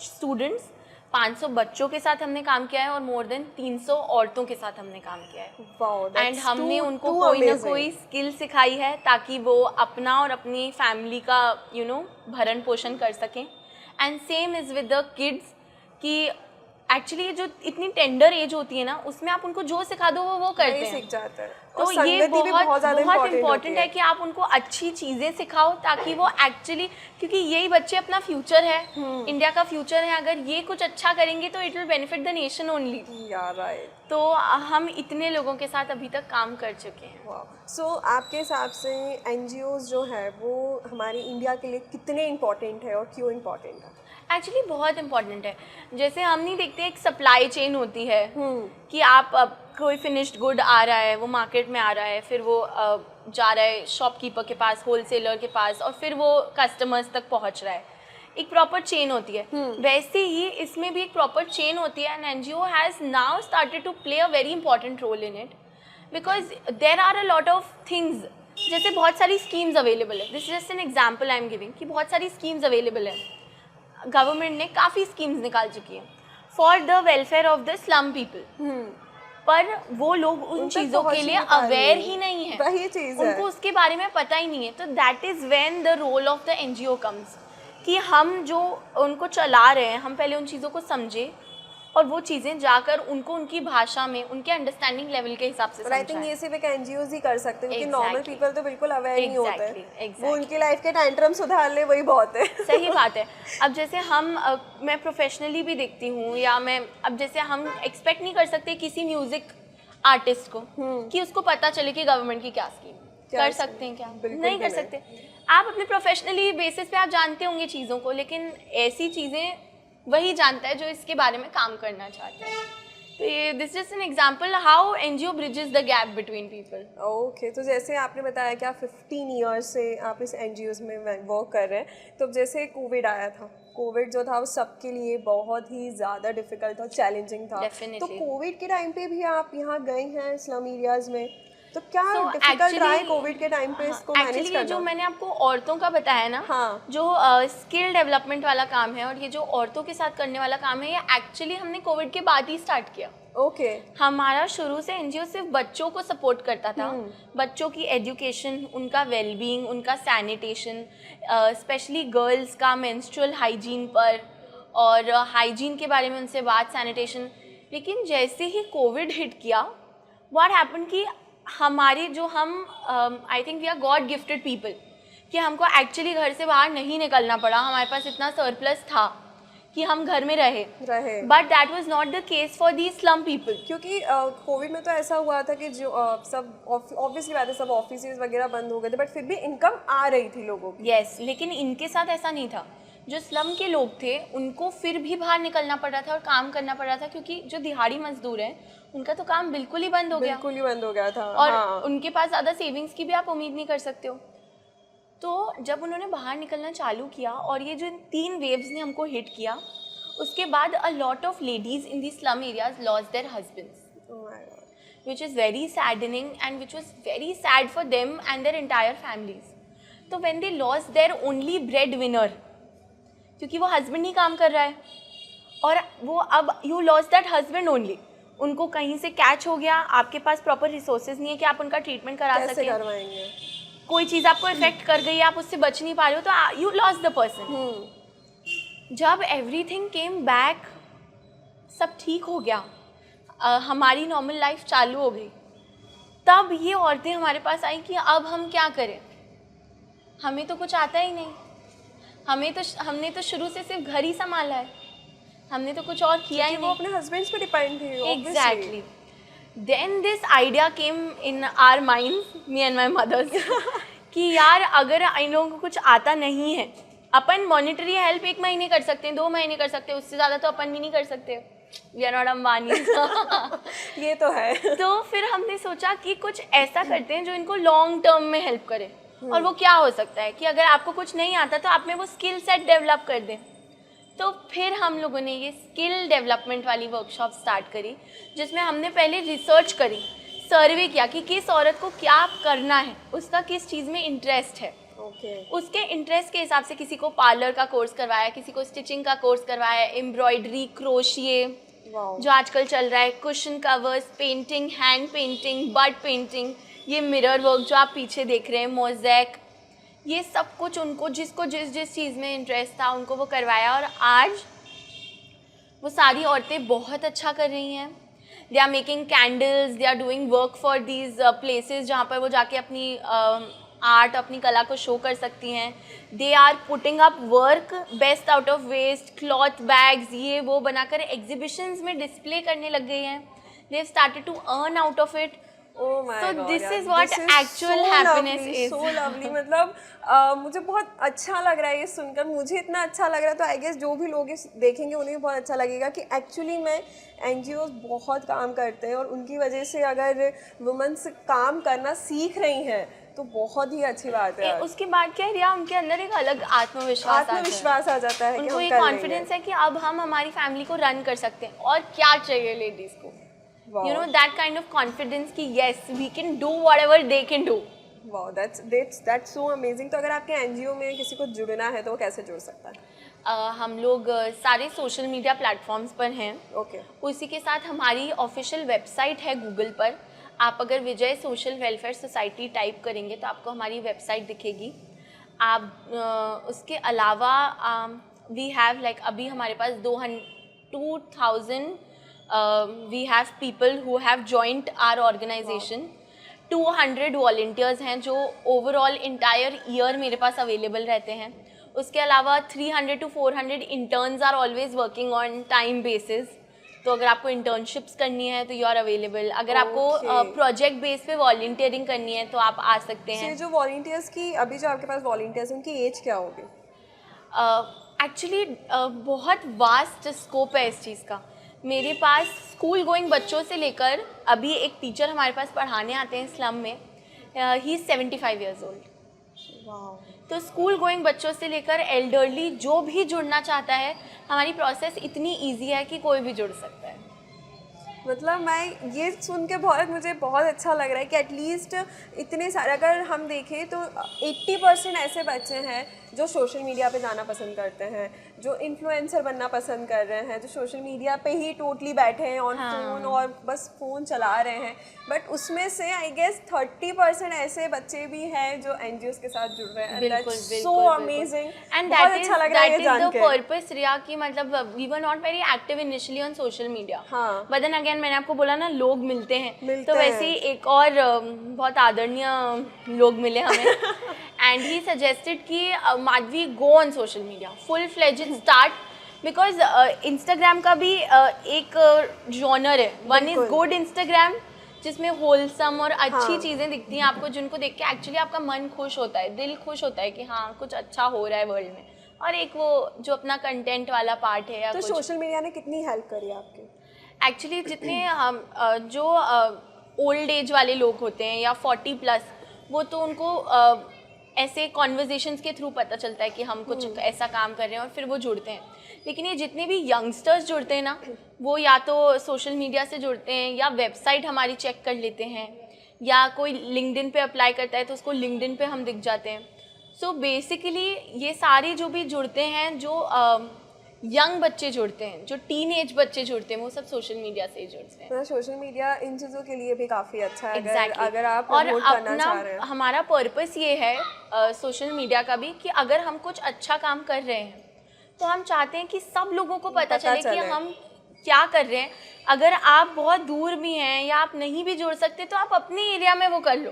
students. 500 बच्चों के साथ हमने काम किया है और more than 300 औरतों के साथ हमने काम किया है. Wow, and हमने उनको कोई ना कोई स्किल सिखाई है ताकि वो अपना और अपनी फैमिली का भरण पोषण कर सकें. And same is with the kids कि एक्चुअली जो इतनी टेंडर एज होती है ना उसमें आप उनको जो सिखा दो वो करते हैं, सीख जाते हैं. तो ये बहुत इम्पोर्टेंट है कि आप उनको अच्छी चीज़ें सिखाओ ताकि वो एक्चुअली, क्योंकि यही बच्चे अपना फ्यूचर है, इंडिया का फ्यूचर है. अगर ये कुछ अच्छा करेंगे तो it will benefit the nation only. तो हम इतने लोगों के साथ अभी तक काम कर चुके हैं. सो आपके हिसाब से NGOs जो है वो हमारी इंडिया के लिए कितने इम्पोर्टेंट है और क्यों इम्पोर्टेंट है? एक्चुअली बहुत इंपॉर्टेंट है. जैसे हम नहीं देखते एक सप्लाई चेन होती है कि आप कोई फिनिश्ड गुड आ रहा है, वो मार्केट में आ रहा है, फिर वो जा रहा है शॉपकीपर के पास, होलसेलर के पास, और फिर वो कस्टमर्स तक पहुंच रहा है. एक प्रॉपर चेन होती है. वैसे ही इसमें भी एक प्रॉपर चेन होती है. And NGO has now started to play a very important role in it because there are a lot of things. जैसे बहुत सारी स्कीम्स अवेलेबल है. This is just an example I am giving कि बहुत सारी schemes available है. Government ने काफ़ी स्कीम्स निकाल चुकी हैं for the welfare of the slum people. पर वो लोग उन चीज़ों के लिए अवेयर ही नहीं है. वही चीज़ है, उनको उसके बारे में पता ही नहीं है. तो that is when the role of the NGO comes कि हम जो उनको चला रहे हैं हम पहले उन चीज़ों को समझें और वो चीज़ें जाकर उनको उनकी भाषा में उनके अंडरस्टैंडिंग लेवल के हिसाब से समझाएं. आई थिंक ये सिर्फ एक NGOs ही कर सकते हैं क्योंकि नॉर्मल पीपल तो बिल्कुल अवेयर नहीं होते हैं. वो उनकी लाइफ के टैंट्रम सुधार ले वही बहुत है. सही बात है. अब जैसे मैं प्रोफेशनली भी देखती हूँ या अब जैसे हम एक्सपेक्ट नहीं कर सकते किसी म्यूजिक आर्टिस्ट को कि उसको पता चले कि गवर्नमेंट की क्या स्कीम. कर सकते हैं क्या? नहीं कर सकते. आप अपने प्रोफेशनली बेसिस पे आप जानते होंगे चीज़ों को, लेकिन ऐसी चीज़ें वही जानता है जो इसके बारे में काम करना चाहता है. तो ये this just an example how NGO bridges the gap between people. Okay, तो जैसे आपने बताया कि आप 15 ईयर्स से आप इस NGOs में वर्क कर रहे हैं. तो जैसे कोविड आया था, कोविड जो था वो सबके लिए बहुत ही ज़्यादा डिफिकल्ट और चैलेंजिंग था. तो कोविड के टाइम पे भी आप यहाँ गए हैं स्लम एरियाज़ में, तो क्या डिफिकल्ट रहा है कोविड के टाइम पे इसको मैनेज करना? जो मैंने आपको औरतों का बताया ना, जो स्किल डेवलपमेंट वाला काम है और ये जो औरतों के साथ करने वाला काम है, ये एक्चुअली हमने कोविड के बाद ही स्टार्ट किया. ओके. हमारा शुरू से NGO सिर्फ बच्चों को सपोर्ट करता था. बच्चों की एजुकेशन, उनका वेलबींग, उनका सैनिटेशन, स्पेशली गर्ल्स का मेंस्ट्रुअल हाइजीन पर और हाइजीन के बारे में उनसे बात, सैनिटेशन. लेकिन जैसे ही कोविड हिट किया, व्हाट हैपेंड कि हमारी जो I think we are god gifted people कि हमको एक्चुअली घर से बाहर नहीं निकलना पड़ा. हमारे पास इतना सरप्लस था कि हम घर में रहे. But that was not the case for the slum people. क्योंकि कोविड में तो ऐसा हुआ था कि जो सब ऑब्वियसली बात है, सब ऑफिसेज वगैरह बंद हो गए थे, बट फिर भी इनकम आ रही थी लोगों की. यस, लेकिन इनके साथ ऐसा नहीं था. जो स्लम के लोग थे उनको फिर भी बाहर निकलना पड़ रहा था और काम करना पड़ रहा था, क्योंकि जो दिहाड़ी मजदूर हैं उनका तो काम बिल्कुल ही बंद हो गया था. और उनके पास ज़्यादा सेविंग्स की भी आप उम्मीद नहीं कर सकते हो. तो जब उन्होंने बाहर निकलना चालू किया और ये जो 3 वेव्स ने हमको हिट किया, उसके बाद a lot of ladies in the slum areas lost their husbands, which is very saddening and which was very sad for them and their entire families. तो when they lost their only breadwinner, क्योंकि वो husband ही काम कर रहा है और वो अब you lost that husband only, उनको कहीं से कैच हो गया, आपके पास प्रॉपर रिसोर्सेज नहीं है कि आप उनका ट्रीटमेंट करा सकें. कोई चीज़ आपको इफेक्ट कर गई, आप उससे बच नहीं पा रहे हो, तो यू लॉस्ट द पर्सन। जब एवरीथिंग केम बैक, सब ठीक हो गया, हमारी नॉर्मल लाइफ चालू हो गई, तब ये औरतें हमारे पास आई कि अब हम क्या करें, हमें तो कुछ आता ही नहीं, हमने तो शुरू से सिर्फ घर ही संभाला है, हमने तो कुछ और किया ही वो नहीं। अपने हस्बैंड्स पे डिपेंड थी। Exactly. Then this idea came in our minds, me and my mothers, कि यार अगर इन लोगों को कुछ आता नहीं है, अपन मॉनिटरी हेल्प 1 महीने कर सकते हैं, 2 महीने कर सकते हैं, उससे ज़्यादा तो अपन भी नहीं कर सकते, वी आर नॉट अंबानी। ये तो है। तो फिर हमने सोचा कि कुछ ऐसा करते हैं जो इनको लॉन्ग टर्म में हेल्प करे। और वो क्या हो सकता है कि अगर आपको कुछ नहीं आता तो आप में वो स्किल सेट डेवलप कर दें। तो फिर हम लोगों ने ये स्किल डेवलपमेंट वाली वर्कशॉप स्टार्ट करी, जिसमें हमने पहले रिसर्च करी, सर्वे किया कि किस औरत को क्या करना है, उसका किस चीज़ में इंटरेस्ट है। उसके इंटरेस्ट के हिसाब से किसी को पार्लर का कोर्स करवाया, किसी को स्टिचिंग का कोर्स करवाया, एम्ब्रॉयडरी, क्रोशिये जो आजकल चल रहा है, cushion covers, painting, hand painting, bud painting, ये मिरर वर्क जो आप पीछे देख रहे हैं, मोज़ेक, ये सब कुछ उनको जिसको जिस जिस चीज़ में इंटरेस्ट था उनको वो करवाया। और आज वो सारी औरतें बहुत अच्छा कर रही हैं। They are making candles, they are doing work for these places जहाँ पर वो जाके अपनी आर्ट, अपनी कला को शो कर सकती हैं। They are putting up work, best out of waste, cloth bags, ये वो बनाकर एग्जीबिशंस में डिस्प्ले करने लग गई हैं। They have started to earn out of it. Oh my So God, this यार, is what this is actual so happiness lovely, is. so lovely. मतलब मुझे बहुत अच्छा लग रहा है ये सुनकर, मुझे इतना अच्छा लग रहा है, तो आई गेस जो भी लोग इस देखेंगे उन्हें भी बहुत अच्छा लगेगा कि एक्चुअली में NGOs बहुत काम करते हैं और उनकी वजह से अगर वुमेन्स काम करना सीख रही हैं तो बहुत ही अच्छी बात है। उसके बाद क्या है रिया, उनके अंदर एक अलग आत्मविश्वास आ जाता है कि उनको हम एक कर कॉन्फिडेंस है कि अब हम हमारी फैमिली को रन कर सकते हैं। और क्या चाहिए लेडीज को, you know, that kind of confidence कि yes we can do whatever they can do. Wow, that's so amazing. तो अगर आपके NGO में किसी को जुड़ना है तो वो कैसे जुड़ सकता है? हम लोग सारे सोशल मीडिया प्लेटफॉर्म्स पर हैं। ओके। उसी के साथ हमारी ऑफिशियल वेबसाइट है गूगल पर। आप अगर विजय सोशल वेलफेयर सोसाइटी टाइप करेंगे तो आपको हमारी वेबसाइट दिखेगी। आप उसके अलावा वी हैव लाइक अभी हमारे पास 2000 we have people who have joined our organization. 200 volunteers हैं जो overall entire year मेरे पास available रहते हैं। उसके अलावा 300 to 400 interns are always working on time basis. तो अगर आपको internships करनी है तो you are available. अगर आपको project base पे volunteering करनी है तो आप आ सकते हैं। जो volunteers की अभी जो आपके पास volunteers हैं उनकी एज क्या होगी? एक्चुअली बहुत वास्ट स्कोप है इस चीज़ का। मेरे पास स्कूल गोइंग बच्चों से लेकर अभी एक टीचर हमारे पास पढ़ाने आते हैं स्लम में, ही इज़ 75 ईयर्स ओल्ड। तो स्कूल गोइंग बच्चों से लेकर एल्डरली जो भी जुड़ना चाहता है, हमारी प्रोसेस इतनी इजी है कि कोई भी जुड़ सकता है। मतलब मैं ये सुन के मुझे बहुत अच्छा लग रहा है कि एटलीस्ट इतने सारे, अगर हम देखें तो 80% ऐसे बच्चे हैं जो सोशल मीडिया पे जाना पसंद करते हैं, जो इन्फ्लुएंसर बनना पसंद कर रहे हैं, जो सोशल मीडिया पे ही टोटली बैठे हैं ऑन फोन और बस फ़ोन चला रहे हैं। बट उसमें से आई गेस 30% ऐसे बच्चे भी हैं जो NGOs के साथ जुड़ रहे हैं। सो अमेजिंग एंड बहुत अच्छा लग रहा है ये जान के। पर्पस रिया की मतलब we were not very active initially on social media, but then again मैंने आपको बोला ना लोग मिलते हैं, तो वैसे ही एक और बहुत आदरणीय लोग मिले हमें एंड ही सजेस्टेड कि Madhavi go on social media full fledged start, because Instagram का भी एक जॉनर है, वन इज गुड इंस्टाग्राम जिसमें होलसम और अच्छी चीज़ें दिखती हैं आपको, जिनको देख के एक्चुअली आपका मन खुश होता है, दिल खुश होता है कि हाँ कुछ अच्छा हो रहा है वर्ल्ड में। और एक वो जो अपना कंटेंट वाला पार्ट है या तो सोशल मीडिया ने कितनी हेल्प करी आपकी? एक्चुअली जितने हम जो ओल्ड एज वाले लोग होते हैं या 40+, वो तो उनको ऐसे कॉन्वर्जेशंस के थ्रू पता चलता है कि हम कुछ ऐसा काम कर रहे हैं और फिर वो जुड़ते हैं। लेकिन ये जितने भी यंगस्टर्स जुड़ते हैं ना, वो या तो सोशल मीडिया से जुड़ते हैं या वेबसाइट हमारी चेक कर लेते हैं, या कोई लिंक्डइन पे अप्लाई करता है तो उसको लिंक्डइन पे हम दिख जाते हैं। सो बेसिकली ये सारे जो भी जुड़ते हैं, जो यंग बच्चे जुड़ते हैं, जो टीनेज बच्चे जुड़ते हैं, वो सब सोशल मीडिया से ही जुड़ते हैं। तो सोशल मीडिया इन चीज़ों के लिए भी काफ़ी अच्छा है। Exactly. अगर आप और प्रमोट करना चाह रहे हैं। हमारा पर्पस ये है सोशल मीडिया का भी कि अगर हम कुछ अच्छा काम कर रहे हैं तो हम चाहते हैं कि सब लोगों को पता चले कि हम क्या कर रहे हैं। अगर आप बहुत दूर भी हैं या आप नहीं भी जुड़ सकते तो आप अपने एरिया में वो कर लो।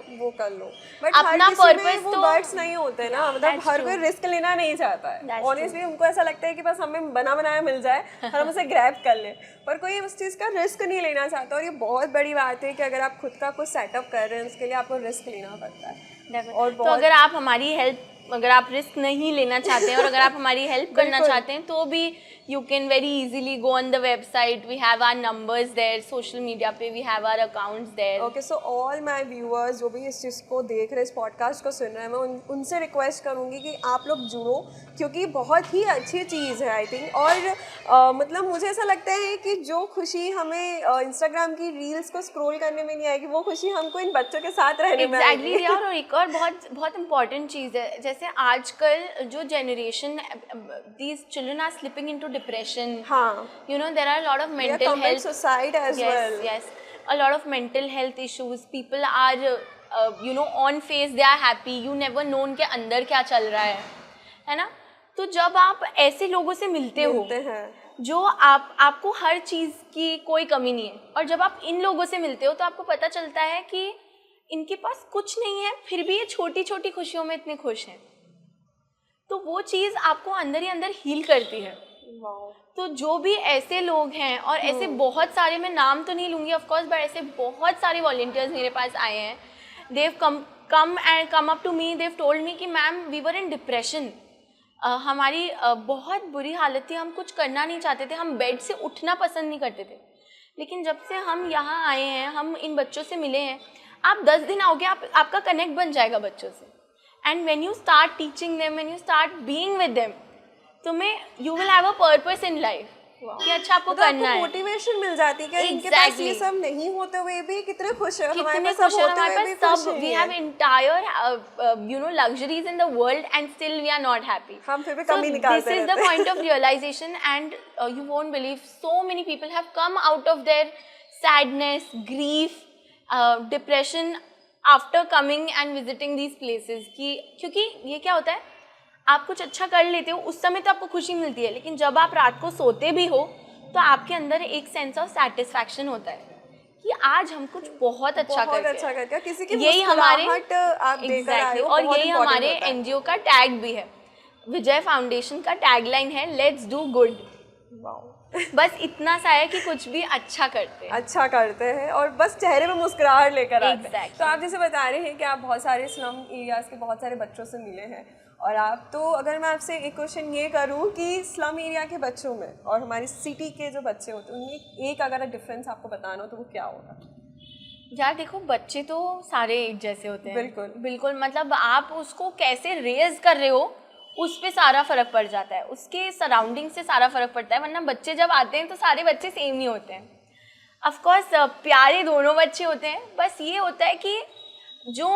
बट अपना पर्पस तो बर्ड्स नहीं होते ना, मतलब हर कोई रिस्क लेना नहीं चाहता है। ऑनेस्टली उनको ऐसा लगता है कि बस हमें बना बनाया मिल जाए और हम उसे ग्रैब कर लें, पर कोई उस चीज़ का रिस्क नहीं लेना चाहता। और ये बहुत बड़ी बात है कि अगर आप खुद का कुछ सेटअप कर रहे हैं उसके लिए आपको रिस्क लेना पड़ता है। और तो अगर आप हमारी हेल्प, अगर आप रिस्क नहीं लेना चाहते हैं और अगर आप हमारी हेल्प करना चाहते हैं तो भी you can very easily go on the website. We have our numbers there. Social media पे we have our accounts there. Okay, so all my viewers जो भी इस चीज़ को देख रहे हैं, इस पॉडकास्ट को सुन रहे हैं, मैं उनसे रिक्वेस्ट करूँगी कि आप लोग जुड़ो, क्योंकि बहुत ही अच्छी चीज़ है आई थिंक। और मतलब मुझे ऐसा लगता है कि जो खुशी हमें इंस्टाग्राम की रील्स को स्क्रॉल करने में नहीं आएगी, वो खुशी हमको इन बच्चों के साथ रहने में आएगी। Exactly, और एक और बहुत इम्पॉर्टेंट चीज़ है, जैसे आजकल जो generation, these children are slipping into depression. You know, there are a lot of mental health suicide as well. Yes, a lot of mental health issues. People are you know, on face they are happy. You never know उनके अंदर क्या चल रहा है ना? तो जब आप ऐसे लोगों से मिलते हो जो आपको हर चीज़ की कोई कमी नहीं है, और जब आप इन लोगों से मिलते हो तो आपको पता चलता है कि इनके पास कुछ नहीं है फिर भी ये छोटी छोटी खुशियों में इतने खुश हैं। तो वो चीज़ आपको अंदर ही अंदर हील करती है। तो जो भी ऐसे लोग हैं, और ऐसे बहुत सारे, मैं नाम तो नहीं लूँगी ऑफ कोर्स, बट ऐसे बहुत सारे वॉलंटियर्स मेरे पास आए हैं। They come up to me, they told me कि ma'am we were in depression, हमारी बहुत बुरी हालत थी, हम कुछ करना नहीं चाहते थे, हम बेड से उठना पसंद नहीं करते थे। लेकिन जब से हम यहाँ आए हैं, हम इन बच्चों से मिले हैं, आप 10 दिन आओगे, आपका कनेक्ट बन जाएगा बच्चों से। And when you start teaching them, when you start being with them, तुम्हें you will have a purpose in life कि अच्छा आपको करना है। मोटिवेशन मिल जाती है कि इनके पास ये सब नहीं होते हुए भी कितने खुश है, हमारे पास सब होते हुए भी खुश हैं। We have entire you know luxuries in the world and still we are not happy. हम फिर भी कमी निकालते रहते हैं। This is the point of realisation, and you won't believe so many people have come out of their sadness, grief, depression after coming and visiting these places. क्योंकि ये क्या होता है, आप कुछ अच्छा कर लेते हो उस समय तो आपको खुशी मिलती है, लेकिन जब आप रात को सोते भी हो तो आपके अंदर एक सेंस ऑफ सेटिस्फैक्शन होता है कि आज हम कुछ बहुत अच्छा करके किसी की यही हमारे आप देकर आए हो, और यही हमारे एनजीओ का टैग भी है। विजय फाउंडेशन का टैगलाइन है लेट्स डू गुड। बस इतना सा है कि कुछ भी अच्छा करते हैं और बस चेहरे में मुस्कुराहट लेकर आते हैं। तो आप जैसे बता रहे हैं कि आप बहुत सारे स्लम एरियाज के बहुत सारे बच्चों से मिले हैं, और आप तो अगर मैं आपसे एक क्वेश्चन ये करूं कि स्लम एरिया के बच्चों में और हमारी सिटी के जो बच्चे होते हैं उनमें एक अगर डिफरेंस आपको बताना हो तो वो क्या होगा? यार देखो, बच्चे तो सारे एक जैसे होते हैं। बिल्कुल मतलब आप उसको कैसे रेज कर रहे हो उस पे सारा फर्क पड़ जाता है, उसके सराउंडिंग से सारा फर्क पड़ता है। वरना बच्चे जब आते हैं तो सारे बच्चे सेम नहीं होते हैं। ऑफ कोर्स प्यारे दोनों बच्चे होते हैं, बस ये होता है कि जो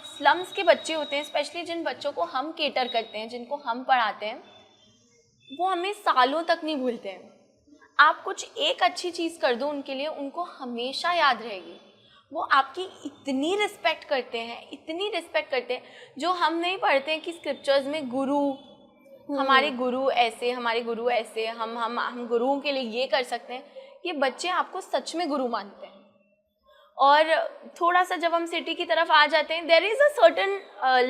स्लम्स के बच्चे होते हैं, स्पेशली जिन बच्चों को हम केटर करते हैं, जिनको हम पढ़ाते हैं, वो हमें सालों तक नहीं भूलते हैं। आप कुछ एक अच्छी चीज़ कर दो उनके लिए, उनको हमेशा याद रहेगी। वो आपकी इतनी रिस्पेक्ट करते हैं, जो हम नहीं पढ़ते हैं कि स्क्रिप्चर्स में गुरु, हमारे गुरु ऐसे, हम गुरुओं के लिए ये कर सकते हैं। ये बच्चे आपको सच में गुरु मानते हैं। और थोड़ा सा जब हम सिटी की तरफ आ जाते हैं, there is a certain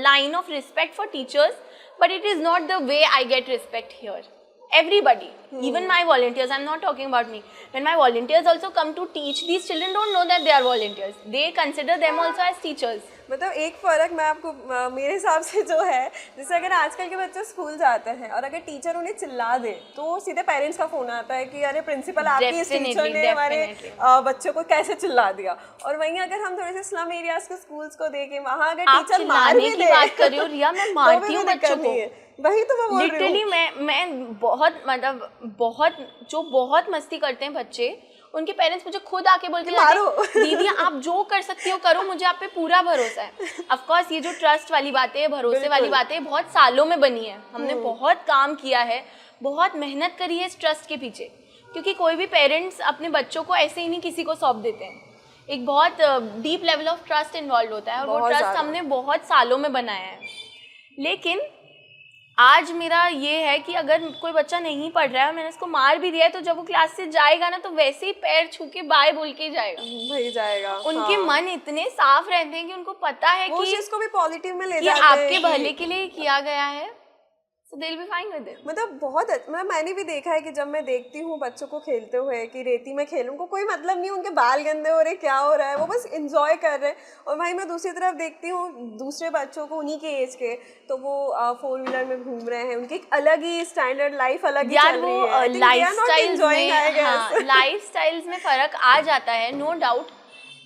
line of respect for teachers, but it is not the way I get respect here. Everybody, even my volunteers, I'm not talking about me. When my volunteers also come to teach, these children don't know that they are volunteers. They consider them also as teachers. मतलब एक फ़र्क मैं आपको मेरे हिसाब से जो है, जैसे अगर आजकल के बच्चे स्कूल जाते हैं और अगर टीचर उन्हें चिल्ला दे तो सीधे पेरेंट्स का फ़ोन आता है कि अरे प्रिंसिपल आपकी इस टीचर ने हमारे बच्चों को कैसे चिल्ला दिया। और वहीं अगर हम थोड़े से स्लम एरियाज के स्कूल्स को देखें, वहाँ अगर टीचर मार भी दे, बात कर रही हो रिया, मैं मारती हूँ बच्चों को, वही तो मैं बोल रही हूँ। लिटरली मैं बहुत जो बहुत मस्ती करते हैं बच्चे, उनके पेरेंट्स मुझे खुद आके बोलते हैं दीदी आप जो कर सकती हो करो, मुझे आप पे पूरा भरोसा है। ऑफ कोर्स ये जो ट्रस्ट वाली बातें, भरोसे वाली बातें बहुत सालों में बनी है, हमने बहुत काम किया है, बहुत मेहनत करी है इस ट्रस्ट के पीछे, क्योंकि कोई भी पेरेंट्स अपने बच्चों को ऐसे ही नहीं किसी को सौंप देते हैं। एक बहुत deep level of trust involve होता है, और वो ट्रस्ट हमने बहुत सालों में बनाया है। लेकिन आज मेरा ये है कि अगर कोई बच्चा नहीं पढ़ रहा है, मैंने उसको मार भी दिया है, तो जब वो क्लास से जाएगा ना, तो वैसे ही पैर छू के बाय बोल के जाएगा, वही जाएगा। उनके मन इतने साफ रहते हैं कि उनको पता है कि इसको भी पॉजिटिव में ले कि जाते हैं, आपके भले के लिए किया गया है, so they'll be fine with it। मतलब बहुत मैंने भी देखा है कि जब मैं देखती हूँ बच्चों को खेलते हुए कि रेती में खेल, उनको कोई मतलब नहीं, उनके बाल गंदे हो रहे, क्या हो रहा है, वो बस एंजॉय कर रहे हैं। और भाई मैं दूसरी तरफ देखती हूँ दूसरे बच्चों को उन्हीं के एज के, तो वो 4 व्हीलर में घूम रहे हैं, उनकी एक अलग ही स्टैंडर्ड लाइफ अलग ही चल रही है। लाइफ स्टाइल्स में फर्क आ जाता है, नो डाउट,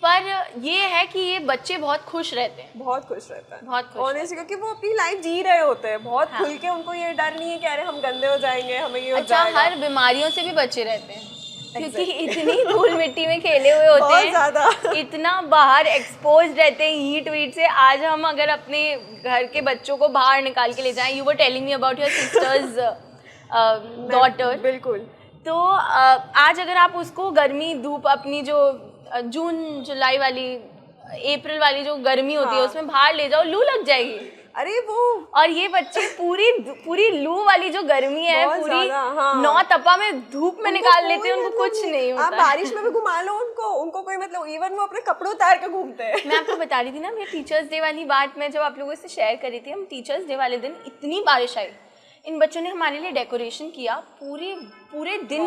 पर ये है कि ये बच्चे बहुत खुश रहते हैं, बहुत खुश रहते हैं, बहुत खुश ऑनेस्टली, क्योंकि वो अपनी लाइफ जी रहे होते हैं बहुत खुल के। उनको ये डर नहीं है कि अरे हम गंदे हो जाएंगे, हमें ये हो जाएगा। हर बीमारियों से भी बचे रहते हैं, क्योंकि इतनी धूल मिट्टी में खेले हुए होते हैं, ज्यादा इतना बाहर एक्सपोज रहते हैं हीट वीट से। आज हम अगर अपने घर के बच्चों को बाहर निकाल के ले जाएं, you were telling me about your sisters daughter, बिल्कुल, तो आज अगर आप उसको गर्मी धूप अपनी जो जून जुलाई वाली अप्रैल वाली जो गर्मी होती है उसमें बाहर ले जाओ, लू लग जाएगी। अरे वो, और ये बच्चे पूरी लू वाली जो गर्मी है, पूरी नौ तपा में धूप में निकाल लेते हैं, उनको कुछ नहीं होता। आप बारिश में भी घुमा लो उनको कोई मतलब, इवन वो अपने कपड़े उतार के घूमते हैं। मैं आपको बता रही थी ना, मैं टीचर्स डे वाली बात मैं जब आप लोगों से शेयर करी थी, हम टीचर्स डे वाले दिन इतनी बारिश आई, इन बच्चों ने हमारे लिए डेकोरेशन किया, पूरे दिन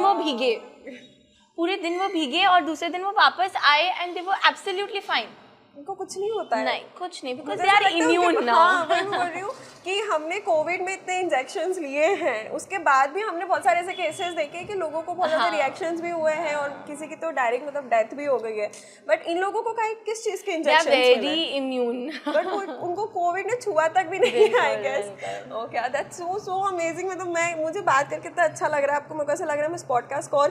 वो भीगे और दूसरे दिन वो वापस आए and they were absolutely fine. उनको कुछ नहीं होता है, नहीं कुछ नहीं, because they are immune now. हाँ, मैं बोल रही हूँ कि हमने कोविड में इतने इंजेक्शंस लिए हैं, उसके बाद भी हमने बहुत सारे ऐसे केसेस देखे कि लोगों को बहुत ज़्यादा रिएक्शंस भी हुए हैं और किसी की तो डायरेक्ट मतलब डेथ भी हो गई है। बट इन लोगों को किस चीज़ के इंजेक्शन, वेरी इम्यून, बट उनको कोविड ने छुआ तक भी नहीं, I guess. Okay, that's so amazing. मतलब मुझे बात करके इतना अच्छा लग रहा है, आपको मेरे को ऐसा लग रहा है मैं इस पॉडकास्ट को और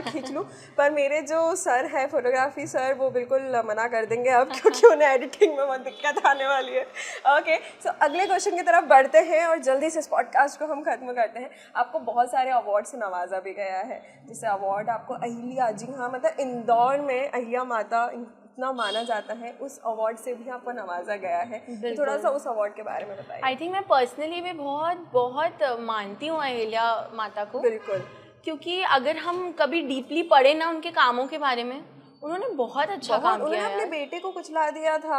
खींच लूँ पर मेरे जो सर है फोटोग्राफी सर, वो बिल्कुल मना कर देंगे अब, क्योंकि उन्हें एडिटिंग में बहुत दिक्कत आने वाली है। ओके, सो अगले क्वेश्चन की तरफ बढ़ते हैं और जल्दी से इस पॉडकास्ट को हम खत्म करते हैं। आपको बहुत सारे अवार्ड से नवाजा भी गया है, जैसे अवार्ड आपको अहिल्या, जी हाँ, मतलब इंदौर में अहिल्या माता इतना माना जाता है, उस अवार्ड से भी आपको नवाजा गया है। तो थोड़ा सा उस अवार्ड के बारे में बताइए। आई थिंक मैं पर्सनली भी बहुत मानती हूँ अहिल्या माता को, बिल्कुल, क्योंकि अगर हम कभी डीपली पढ़े ना उनके कामों के बारे में, उन्होंने बहुत अच्छा काम किया है। अपने बेटे को कुचला दिया था,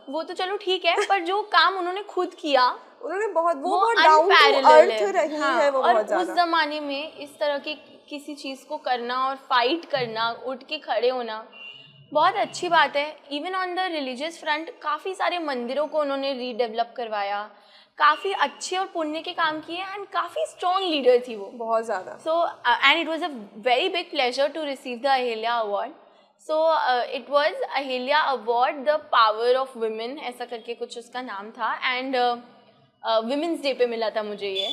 वो तो चलो ठीक है, पर जो काम उन्होंने खुद किया, उन्होंने बहुत डाउन टू अर्थ रही है वो, और बहुत ज्यादा। उस जमाने में इस तरह की किसी चीज को करना और फाइट करना, उठ के खड़े होना, बहुत अच्छी बात है। Even on the religious front काफी सारे मंदिरों को उन्होंने रीडेवलप करवाया, काफी अच्छे और पुण्य के काम किए, एंड काफी स्ट्रॉन्ग लीडर थी वो, बहुत ज्यादा। So and it was a very big pleasure to receive the Ahilya award. So it was Ahilya award the power of women, ऐसा करके कुछ उसका नाम था, एंड वुमेन्स डे पे मिला था मुझे ये।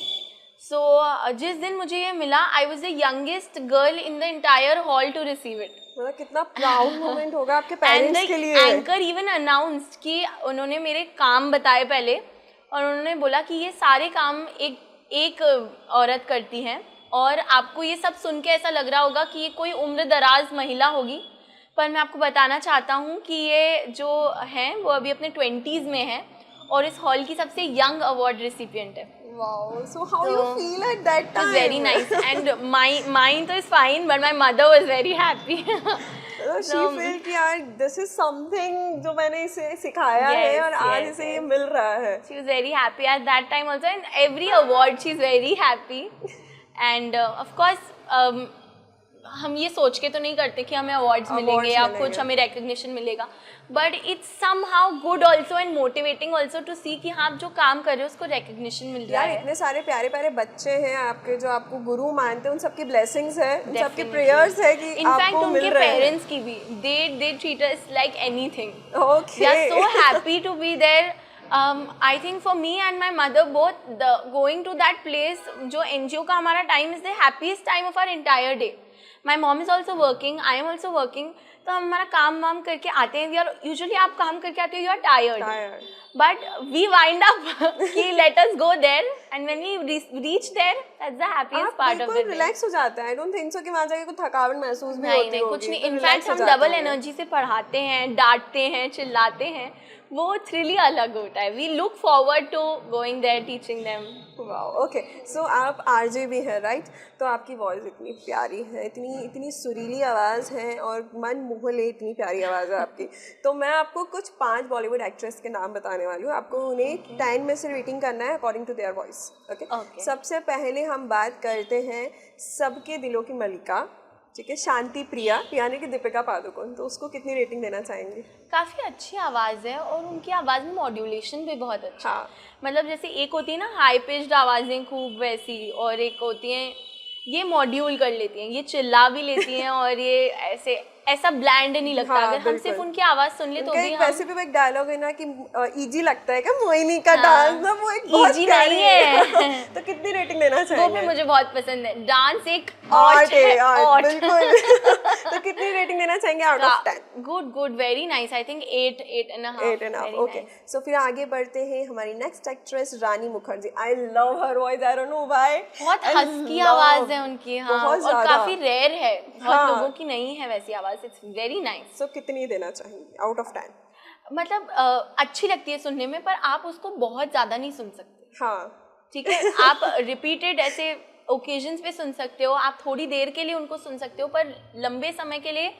सो जिस दिन मुझे ये मिला, I was the youngest girl in the entire hall to receive it. मतलब कितना प्राउड मोमेंट होगा आपके पेरेंट्स के लिए। एंकर इवन अनाउंस्ड कि उन्होंने मेरे काम बताए पहले, और उन्होंने बोला कि ये सारे काम एक औरत करती हैं, और आपको ये सब सुन के ऐसा लग रहा होगा कि ये कोई उम्र दराज महिला होगी, पर मैं आपको बताना चाहता हूँ कि ये जो हैं वो अभी अपने 20s में हैं और इस हॉल की सबसे यंग अवार्ड रिसिपिएंट है। Wow, so how you feel at that time? It was very nice, and mine तो is fine, but my mother was very happy. She felt कि यार this is something जो मैंने इसे सिखाया है और आज इसे ये मिल रहा है। She was very happy at that time also, and every award she is very happy, and of course हम ये सोच के तो नहीं करते कि हमें अवार्ड्स मिलेंगे या कुछ हमें रिकग्निशन मिलेगा, but it's somehow good also and motivating also to see कि हाँ आप जो काम कर रहे हो उसको रिकग्निशन मिल रहा है। इतने सारे प्यारे प्यारे बच्चे हैं आपके जो आपको गुरु मानते हैं, उन सबकी ब्लेसिंग्स है, उन सबकी प्रेयर्स है कि इनफैक्ट उनके पेरेंट्स की भी, they treat us like anything. We are so happy to be there. I think for me and my mother both, going to that place, जो NGO का हमारा time is the happiest time of our entire day. My mom is also working, I am also working. तो हम हमारा काम वाम करके आते हैं. वी आर यूजुअली, आप काम करके आते हो, you are tired, but we wind up कि let us go there, and when we reach there, that's the happiest part of the day. Relax हो जाता है. I don't think so कि वहाँ जाके कुछ थकावट महसूस भी होती नहीं, होगी. कुछ नहीं. इनफैक्ट हम डबल एनर्जी से पढ़ाते हैं, डांटते हैं, चिल्लाते हैं. वो थ्रिल ही अलग होता है. We look forward to going there, teaching them. Wow. Okay, so आप आरजे भी हैं, राइट? तो आपकी वॉइस इतनी प्यारी है, इतनी सुरीली आवाज़ है और मन मोह ले, इतनी प्यारी आवाज़ है आपकी. तो मैं आपको कुछ 5 बॉलीवुड एक्ट्रेस के नाम बताने वाली हूँ. आपको उन्हें 10 में से रेटिंग करना है according to their voice. Okay. सबसे पहले हम बात करते हैं सबके दिलों की मलिका, ठीक है, शांति प्रिया, यानी कि दीपिका पादुकोण. तो उसको कितनी रेटिंग देना चाहेंगे? काफ़ी अच्छी आवाज़ है और उनकी आवाज़ में मॉड्यूलेशन भी बहुत अच्छा. हाँ. मतलब जैसे एक होती है ना हाई पिच्ड आवाज़ें खूब वैसी, और एक होती हैं ये मॉड्यूल कर लेती हैं, ये चिल्ला भी लेती हैं और ये ऐसा ब्लैंड नहीं लगता. हाँ, अगर हम सिर्फ उनकी आवाज़ सुन ले तो भी हम. वैसे भी एक डायलॉग है ना कि इजी लगता है क्या मोहिनी का डांस ना, वो एक बहुत इजी नहीं है. तो कितनी रेटिंग देना चाहेंगे? वो भी मुझे बहुत पसंद है. डांस एक आर्ट है, आर्ट. बिल्कुल. तो कितनी रेटिंग देना चाहेंगे out of 10? Good, very nice. I think 8.5. Okay. So फिर आगे बढ़ते हैं. हमारी next actress Rani Mukherjee. I love her voice. I don't know why. बहुत हस्की आवाज है उनकी. हाँ, और काफी रेयर है. बहुत लोगों की नहीं है वैसी आवाज. It's very nice. सो कितनी देना चाहेंगे आउट ऑफ 10? मतलब अच्छी लगती है सुनने में, पर आप उसको बहुत ज्यादा नहीं सुन सकते. हाँ, ठीक है. आप रिपीटेड ऐसे ओकेजन्स पे सुन सकते हो, आप थोड़ी देर के लिए उनको सुन सकते हो, पर लंबे समय के लिए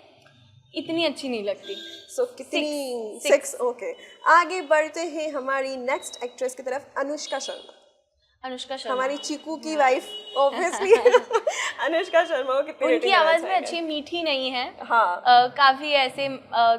इतनी अच्छी नहीं लगती. सो कितनी? 6. ओके. आगे बढ़ते हैं हमारी नेक्स्ट एक्ट्रेस की तरफ. अनुष्का शर्मा. हमारी चीकू की वाइफ ऑब्वियसली. अनुष्का शर्मा को कितनी रेटिंग? उनकी आवाज भी अच्छी, मीठी नहीं है. हाँ. काफी ऐसे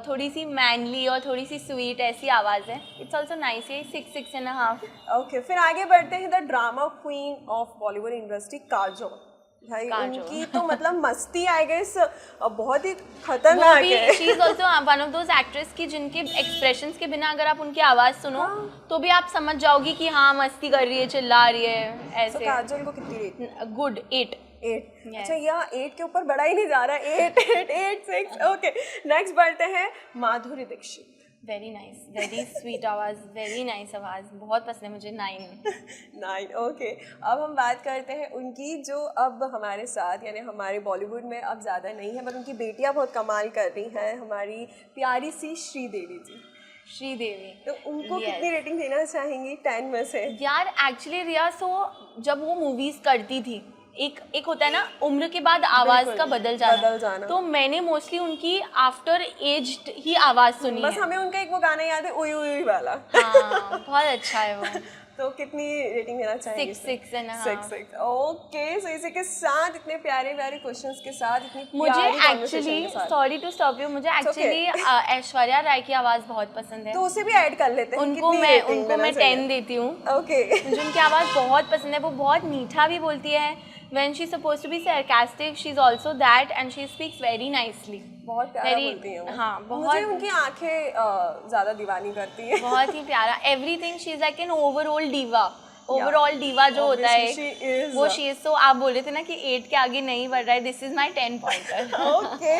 थोड़ी सी मैनली और थोड़ी सी स्वीट ऐसी आवाज है. It's also nice. 6.5. ओके. फिर आगे बढ़ते हैं the drama queen of Bollywood industry, Kajol. भाई उनकी तो मतलब मस्ती आई गेस बहुत ही खतरनाक है. She is also one of those actress की जिनके एक्सप्रेशंस के बिना अगर आप उनकी आवाज सुनो तो भी आप समझ जाओगी कि हाँ मस्ती कर रही है, चिल्ला रही है ऐसे. तो काजोल को कितनी रेटिंग? गुड. 8. अच्छा, यहाँ 8 के ऊपर बढ़ा ही नहीं जा रहा है. 8, 6. ओके. नेक्स्ट बढ़ते हैं Madhuri Dixit. Very nice, very sweet आवाज, वेरी नाइस आवाज, बहुत पसंद है मुझे. 9. ओके. अब हम बात करते हैं उनकी जो अब हमारे साथ यानी हमारे बॉलीवुड में अब ज़्यादा नहीं है, पर उनकी बेटियां बहुत कमाल कर रही हैं. हमारी प्यारी सी श्रीदेवी जी. श्रीदेवी, तो उनको कितनी रेटिंग देना चाहेंगी 10 में से? यार एक्चुअली रिया, जब वो मूवीज करती थी, एक होता है ना उम्र के बाद आवाज का बदल जाना. तो मैंने मोस्टली उनकी आफ्टर एज्ड ही आवाज सुनी. बस हमें उनका एक वो गाना याद है, उई उई वाला. हाँ, बहुत अच्छा है वो. तो कितनी रेटिंग देना चाहेंगे? 6. ओके. सो इसी के साथ इतने प्यारे प्यारे क्वेश्चंस के साथ इतनी मुझे actually, sorry to stop you, मुझे एक्चुअली ऐश्वर्या राय की आवाज बहुत पसंद है. तो उसे भी ऐड कर लेते हैं. उनको मैं 10 देती हूँ. ओके. मुझे उनकी आवाज बहुत पसंद है. वो बहुत मीठा भी बोलती है. When she's supposed to be sarcastic, she's also that, and she speaks very nicely. बहुत प्यारा बोलती है वो. हाँ, बहुत. मुझे उनकी आंखें ज़्यादा दीवानी करती हैं. बहुत ही प्यारा. Everything she's like an overall diva. Overall diva जो होता है वो शी इज. तो आप बोल रहे थे ना कि 8 के आगे नहीं बढ़ रहा है. This is my 10 pointer. Okay.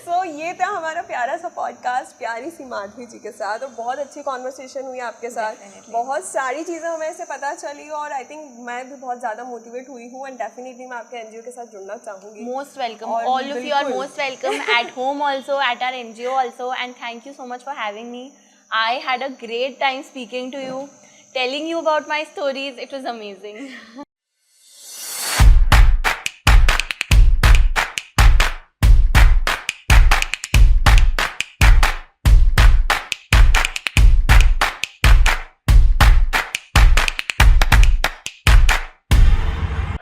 So ये था हमारा प्यारा सा पॉडकास्ट प्यारी सी माधुरी जी के साथ, और बहुत अच्छी कॉन्वर्सेशन हुई आपके साथ. बहुत सारी चीज़ें हमें से पता चली और आई थिंक मैं भी बहुत ज़्यादा मोटिवेट हुई हूँ. एंड डेफिनेटली मैं आपके एनजीओ के साथ जुड़ना चाहूँगी. Most welcome. All of you are most welcome at home also, at our NGO also, and thank you so much for having me. I had a great time speaking to you, telling you about my stories. It was amazing.